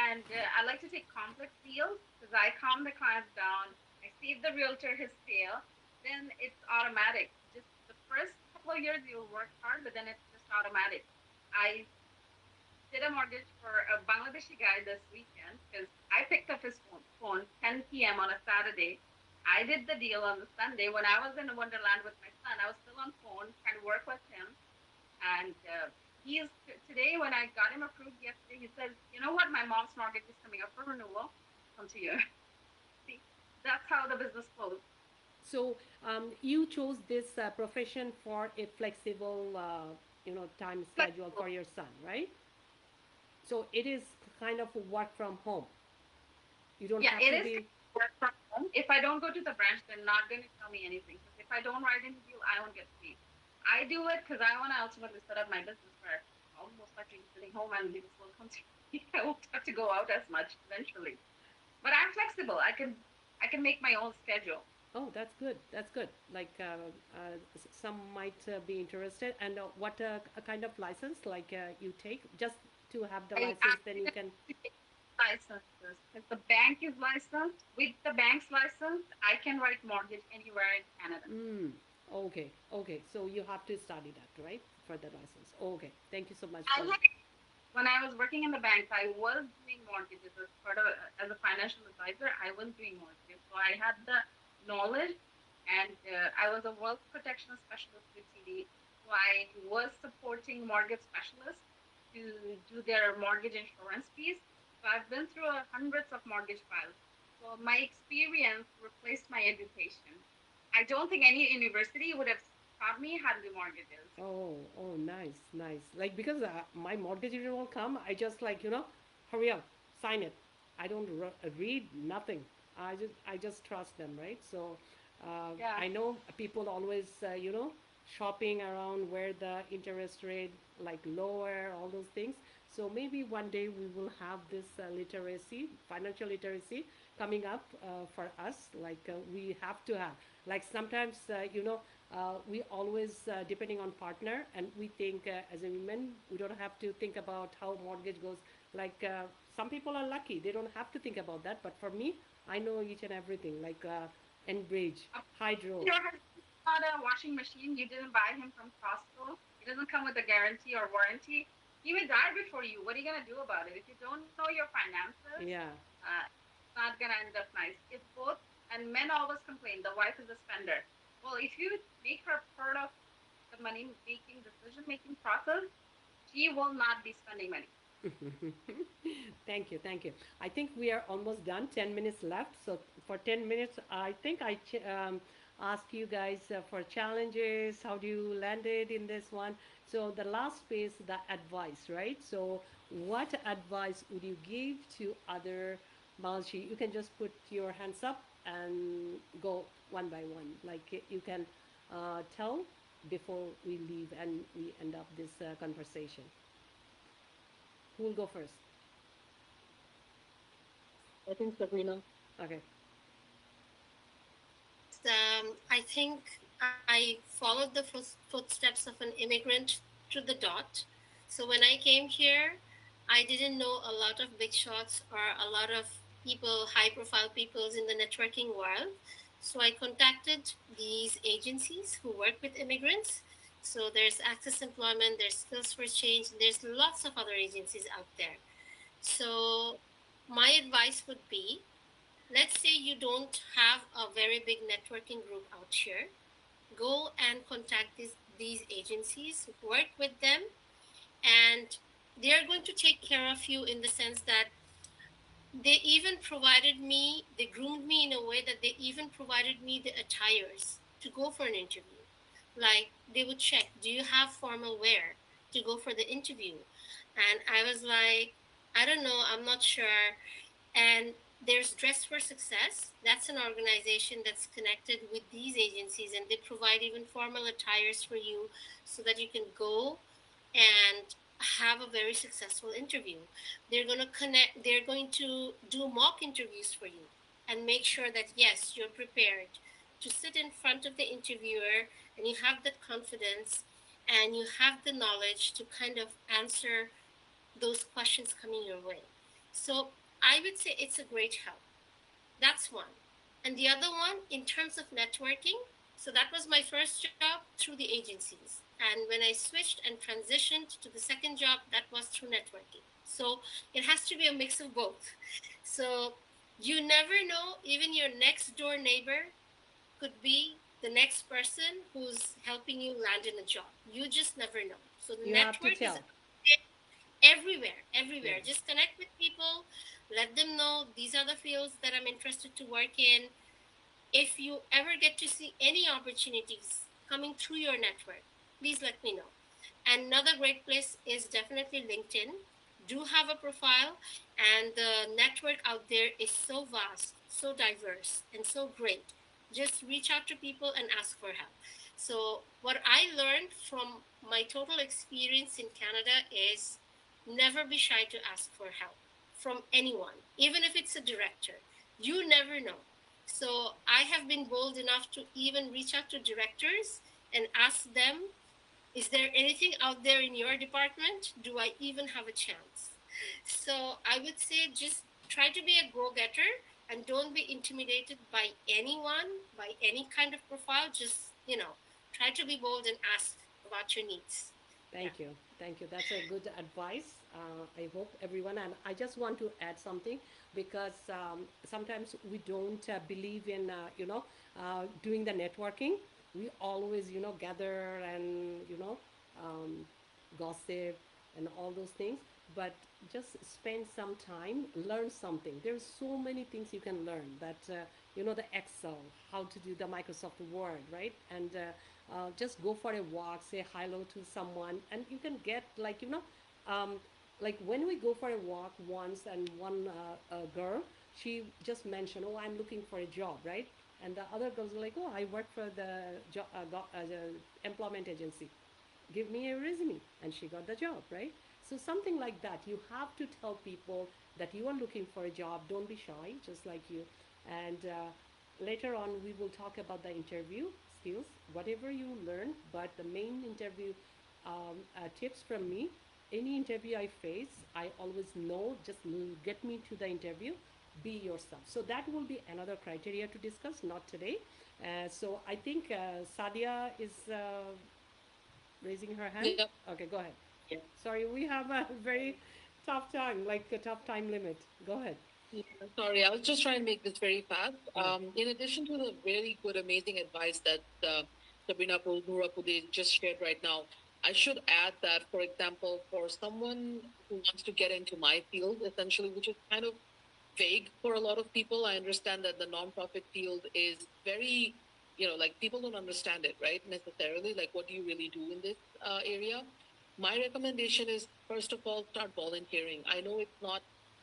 And I like to take complex deals because I calm the clients down. I save the realtor his sale. Then it's automatic. Just the first couple of years you'll work hard, but then it's just automatic. I did a mortgage for a Bangladeshi guy this weekend because I picked up his phone 10 p.m. on a Saturday. I did the deal on the Sunday. When I was in Wonderland with my son, I was still on phone trying to work with him. And today, when I got him approved yesterday, he says, "You know what? My mom's mortgage is coming up for renewal. Come to you." See, that's how the business flows. So you chose this profession for a flexible, time schedule Flexible. for your son, right? So it is kind of work from home. You don't Yeah, have it to is be. work from home. If I don't go to the branch, they're not going to tell me anything. Because if I don't write any deal, I won't get paid. I do it because I want to ultimately set up my business where I'll most likely be sitting home and deals will come to me. I won't have to go out as much eventually. But I'm flexible. I can make my own schedule. Oh, that's good. That's good. Like some might be interested. And what a kind of license like you take just to have the I license, then you actually can. take licenses. If the bank is licensed, with the bank's license, I can write mortgage anywhere in Canada. Mm, okay, okay. So you have to study that, right, for the license. Okay. Thank you so much I for. had when I was working in the bank, I was doing mortgages as part of as a financial advisor. I was doing mortgages, so I had the knowledge, and I was a wealth protection specialist with TD. So I was supporting mortgage specialists to do their mortgage insurance piece. So I've been through hundreds of mortgage files. So my experience replaced my education. I don't think any university would have taught me how to do mortgages. Oh, oh, nice, nice. Like because my mortgage agent will come, I just like hurry up, sign it. I don't read nothing. I just trust them, right? So Yeah. I know people always shopping around where the interest rate like lower, all those things. So maybe one day we will have this literacy, financial literacy coming up for us. Like we have to have. Like sometimes we always depending on partner, and we think as a woman we don't have to think about how mortgage goes. Like some people are lucky, they don't have to think about that, but for me, I know each and everything, like Enbridge, Hydro. Your husband bought a washing machine. You didn't buy him from Costco. It doesn't come with a guarantee or warranty. He may die before you. What are you gonna do about it? If you don't know your finances, Yeah. it's not gonna end up nice. If both and men always complain, the wife is a spender. Well, if you make her part of the money making decision making process, she will not be spending money. Thank you, thank you. I think we are almost done. 10 minutes left. So for 10 minutes, I think ask you guys for challenges. How do you landed in this one? So the last phase, the advice, right? So what advice would you give to other Malshi? You can just put your hands up and go one by one. Like you can tell before we leave and we end up this conversation. Who will go first? I think Sabrina. Okay. I think I followed the footsteps of an immigrant to the dot. So when I came here, I didn't know a lot of big shots or a lot of people, high profile people in the networking world. So I contacted these agencies who work with immigrants. So there's Access Employment, there's Skills for Change, there's lots of other agencies out there. So my advice would be, let's say you don't have a very big networking group out here, go and contact these agencies, work with them, and they're going to take care of you in the sense that they groomed me in a way that they even provided me the attires to go for an interview. Like they would check, do you have formal wear to go for the interview? And I was like, I don't know, I'm not sure. And there's Dress for Success. That's an organization that's connected with these agencies, and they provide even formal attires for you so that you can go and have a very successful interview. They're going to do mock interviews for you and make sure that yes, you're prepared to sit in front of the interviewer and you have that confidence and you have the knowledge to kind of answer those questions coming your way. So I would say it's a great help. That's one. And the other one, in terms of networking, so that was my first job through the agencies. And when I switched and transitioned to the second job, that was through networking. So it has to be a mix of both. So you never know, even your next door neighbor could be the next person who's helping you land in a job. You just never know. So the You have to network is tell. everywhere. Yeah. Just connect with people, let them know these are the fields that I'm interested to work in. If you ever get to see any opportunities coming through your network, please let me know. Another great place is definitely LinkedIn. Do have a profile, and the network out there is so vast, so diverse, and so great. Just reach out to people and ask for help. So, what I learned from my total experience in Canada is never be shy to ask for help from anyone, even if it's a director. You never know. So I have been bold enough to even reach out to directors and ask them, is there anything out there in your department? Do I even have a chance? So I would say just try to be a go getter and don't be intimidated by anyone, by any kind of profile. Just, try to be bold and ask about your needs. Yeah. Thank you. Thank you. That's a good advice. I hope everyone, and I just want to add something because sometimes we don't believe in, doing the networking. We always, gather and, um, gossip and all those things. But just spend some time, learn something. There's so many things you can learn that, the Excel, how to do the Microsoft Word, right? And just go for a walk, say hello to someone, and you can get um, like when we go for a walk once, and one girl, she just mentioned, oh, I'm looking for a job, right? And the other girls were like, oh, I work for the employment agency, give me a resume, and she got the job, right? So something like that, you have to tell people that you are looking for a job. Don't be shy, just like you. And later on we will talk about the interview skills, whatever you learn. But the main interview tips from me, any interview I face, I always know, just get me to the interview, be yourself. So that will be another criteria to discuss, not today. So I think Sadia is raising her hand. Yep. Okay, go ahead. Yeah. Sorry, we have a very tough time, like a tough time limit. Go ahead. Yeah, sorry, I was just trying to make this very fast. Yeah. In addition to the really good, amazing advice that Sabrina Nurapude just shared right now, I should add that, for example, for someone who wants to get into my field, essentially, which is kind of vague for a lot of people, I understand that the nonprofit field is very, like people don't understand it, right? Necessarily, like what do you really do in this area? My recommendation is, first of all, start volunteering. I know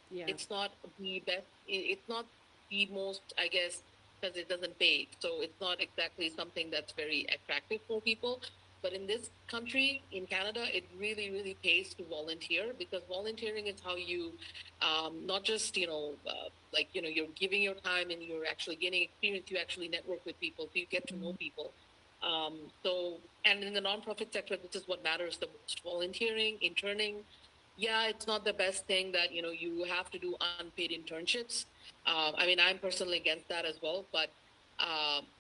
Yeah. it's not the best, it's not the most, I guess, because it doesn't pay. So it's not exactly something that's very attractive for people. But in this country, in Canada, it really, really pays to volunteer, because volunteering is how you, not just, you're giving your time and you're actually gaining experience, you actually network with people, so you get to know people. And in the nonprofit sector, this is what matters the most: volunteering, interning. Yeah, it's not the best thing that you have to do unpaid internships. I mean, I'm personally against that as well, but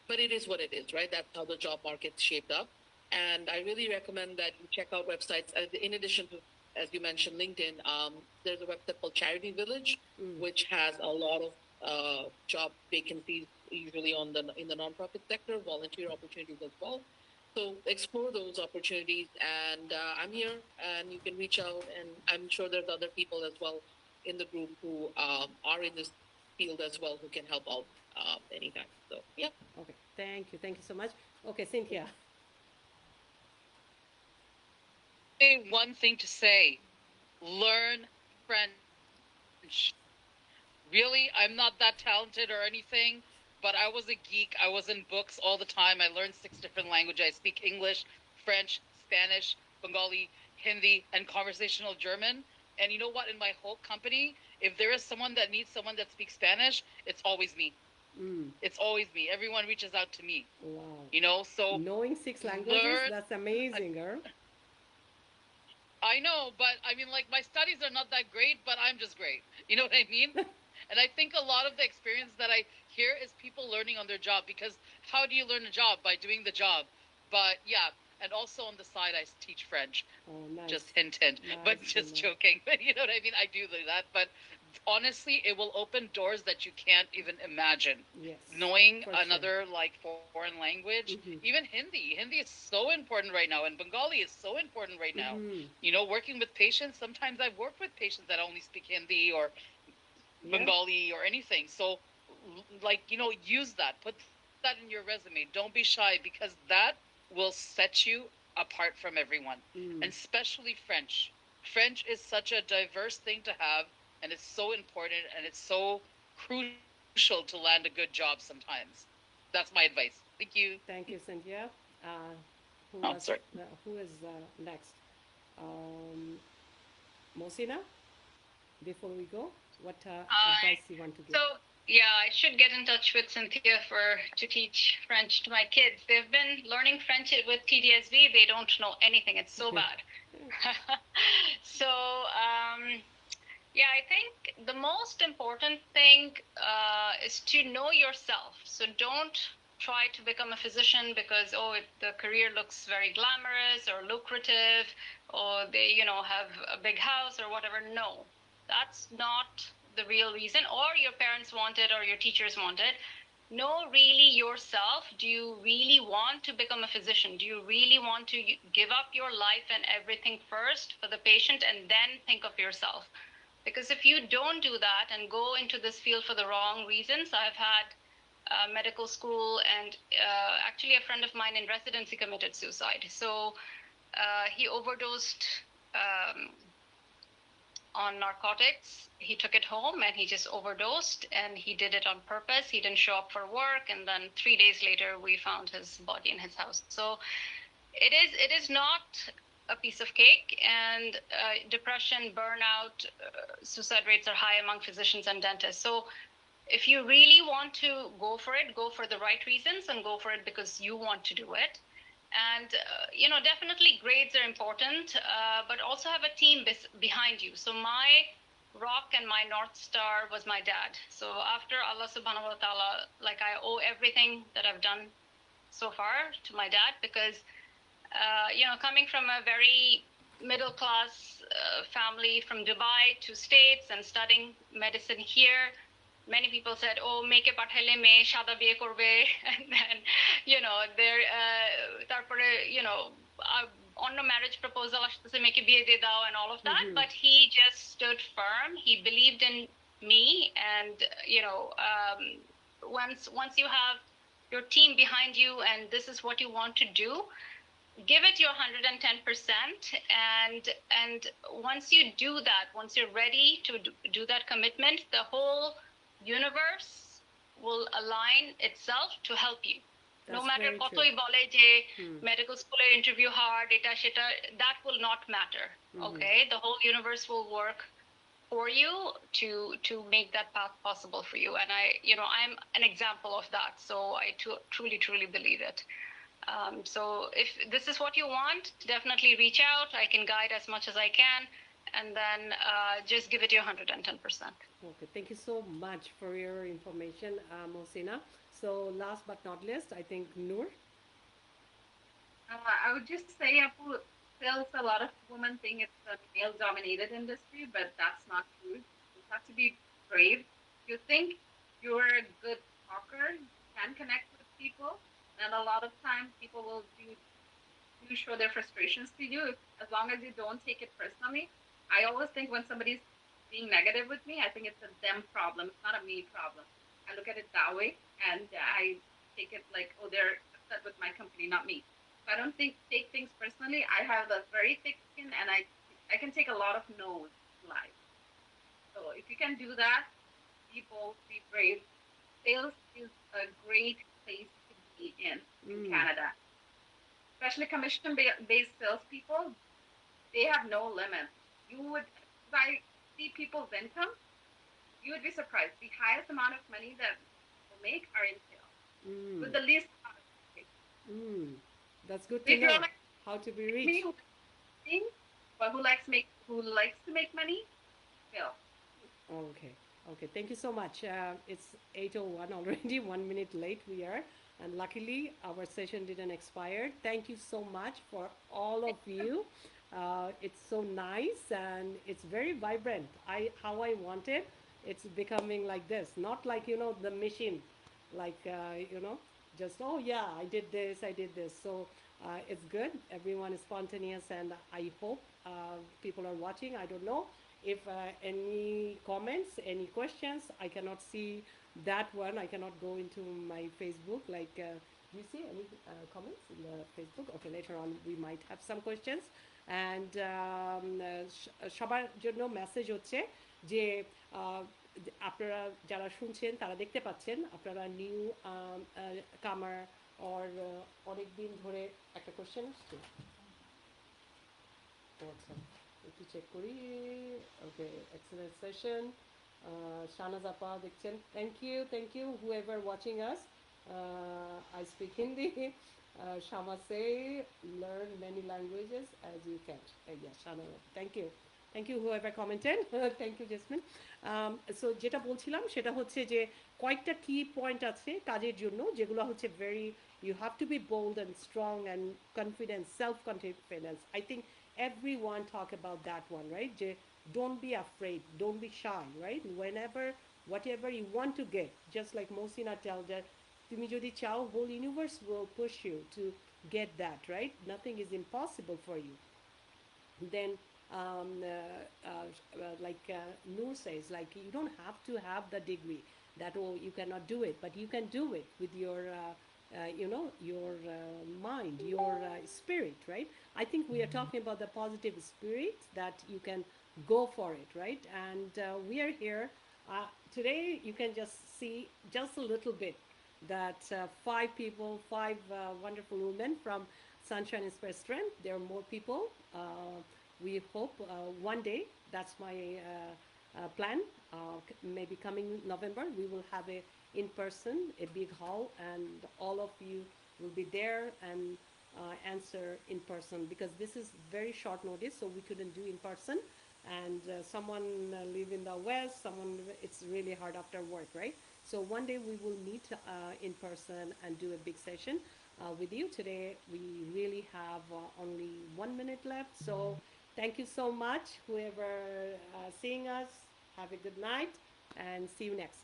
it is what it is, right? That's how the job market's shaped up. And I really recommend that you check out websites. In addition to, as you mentioned, LinkedIn, there's a website called Charity Village, which has a lot of job vacancies, usually in the nonprofit sector, volunteer opportunities as well. So explore those opportunities, and I'm here, and you can reach out, and I'm sure there's other people as well in the group who are in this field as well who can help out anytime. So yeah. Okay. Thank you. Thank you so much. Okay, Cynthia. One thing to say: learn French. Really, I'm not that talented or anything, but I was a geek. I was in books all the time. I learned 6 different languages. I speak English, French, Spanish, Bengali, Hindi, and conversational German. And you know what? In my whole company, if there is someone that needs someone that speaks Spanish, it's always me. It's always me. Everyone reaches out to me. Wow. So knowing 6 languages, that's amazing, girl. I know, but I mean, like, my studies are not that great, but I'm just great. You know what I mean? And I think a lot of the experience that I hear is people learning on their job, because how do you learn a job? By doing the job. But yeah, and also on the side, I teach French. Oh, nice. Just hint, hint. Nice, but just nice. joking. But you know what I mean? I do that. But honestly, it will open doors that you can't even imagine. Yes, Knowing for sure. another like foreign language, Mm-hmm. even Hindi is so important right now, and Bengali is so important right now. Mm-hmm. Working with patients, sometimes I've worked with patients that only speak Hindi or Yeah. Bengali or anything. So, like, use that, put that in your resume. Don't be shy, because that will set you apart from everyone. And Mm. especially French. French is such a diverse thing to have, and it's so important, and it's so crucial to land a good job sometimes. That's my advice. Thank you. Thank you, Cynthia. Uh, Oh, sorry. who is next? Um, Mosina, before we go, what advice you want to So give? yeah, I should get in touch with Cynthia for to teach French to my kids. They've been learning French with TDSV. They don't know anything. It's so bad. So yeah, I think the most important thing is to know yourself. So don't try to become a physician because the career looks very glamorous or lucrative, or they have a big house or whatever. No, that's not the real reason. Or your parents want it or your teachers want it. Know really yourself. Do you really want to become a physician? Do you really want to give up your life and everything first for the patient and then think of yourself? Because if you don't do that and go into this field for the wrong reasons, I've had medical school, and actually a friend of mine in residency committed suicide. So he overdosed um, on narcotics. He took it home and he just overdosed, and he did it on purpose. He didn't show up for work, and then 3 days later we found his body in his house. So it is not a piece of cake, and depression, burnout, suicide rates are high among physicians and dentists. So if you really want to go for it, go for the right reasons and go for it because you want to do it. And definitely grades are important, but also have a team behind you. So my rock and my north star was my dad. So after Allah subhanahu wa ta'ala, like, I owe everything that I've done so far to my dad, because coming from a very middle class family from Dubai to States and studying medicine here, many people said, "Oh, make pathele me shada biye korbe," and then there tarpore অন্য marriage proposal আসতেছে মেয়েকে বিয়ে দিয়ে দাও and all of that. Mm-hmm. But he just stood firm. He believed in me, and once you have your team behind you and this is what you want to do, give it your 110%. And once you do that, once you're ready to do that commitment, the whole universe will align itself to help you. No That's matter very true. কতই বলে যে Hmm. medical school interview hard, এটা সেটা, that will not matter. Okay, the whole universe will work for you to make that path possible for you. And I'm an example of that. So I truly believe it. So if this is what you want, definitely reach out. I can guide as much as I can, and then just give it your 110%. Okay, thank you so much for your information, Mosina. So last but not least, I think Noor. I would just say, Apu, sales, a lot of women think it's a male dominated industry, but that's not true. You have to be brave. If you think you're a good talker, you can connect with people, and a lot of times people will do show their frustrations to you as long as you don't take it personally. I always think when somebody's being negative with me, I think it's a them problem. It's not a me problem. I look at it that way, and I take it like, oh, they're upset with my company, not me. So I don't take things personally. I have a very thick skin, and I can take a lot of no's in life. So if you can do that, be bold, be brave. Sales is a great place to be in Canada, especially commission-based salespeople. They have no limits. You would, if I see people's income, you would be surprised. The highest amount of money that people make are in sales, Mm. with the least amount of money. Mm. That's good So to if you're know. like How to be me, rich. but who likes to make money, sales. Okay. Okay. Thank you so much. It's 8:01 already. 1 minute late we are, and luckily our session didn't expire. Thank you so much for all of you. It's so nice and it's very vibrant. I how I wanted. it's becoming like this, not like the machine, like just oh yeah, I did this. So it's good. Everyone is spontaneous, and I hope people are watching. I don't know if any comments, any questions. I cannot see that one. I cannot go into my Facebook. Like, do you see any comments in the Facebook? Okay, later on we might have some questions. And সবার জন্য message হচ্ছে যে আহ, আপনারা যারা শুনছেন তারা দেখতে পাচ্ছেন আপনারা নিউ কামার অর অনেক দিন ধরে একটা কোশ্চেন আসছে। আচ্ছা, একটু চেক করি। ওকে, এক্সেলেন্ট সেশন। শাহনাজ আপা দেখছেন, thank you whoever watching us. I speak Hindi. Shama say learn many languages as you can. Yes, Shana, thank you whoever commented. Thank you Jasmine. So যেটা বলছিলাম সেটা হচ্ছে যে কয়েকটা কি পয়েন্ট আছে কাজের জন্য যেগুলো হচ্ছে very you have to be bold and strong and confident, self confidence. I think everyone talk about that one, right? Don't be afraid, don't be shy, right? Whenever whatever you want to get, just like Mosina tell that তুমি যদি চাও whole universe will push you to get that, right? Nothing is impossible for you. Then like Noor says, like you don't have to have the degree that oh you cannot do it, but you can do it with your your mind, your spirit, right? I think we are talking about the positive spirit that you can go for it, right? And we are here today. You can just see just a little bit that five people, five wonderful women from Sunshine Inspire Strength. There are more people. We hope one day, that's my plan, maybe coming November, we will have a in person, a big hall, and all of you will be there and answer in person, because this is very short notice, so we couldn't do in person. And someone live in the west, someone, it's really hard after work, right? So one day we will meet in person and do a big session with you. Today we really have only 1 minute left, so thank you so much, whoever seeing us. Have a good night and see you next.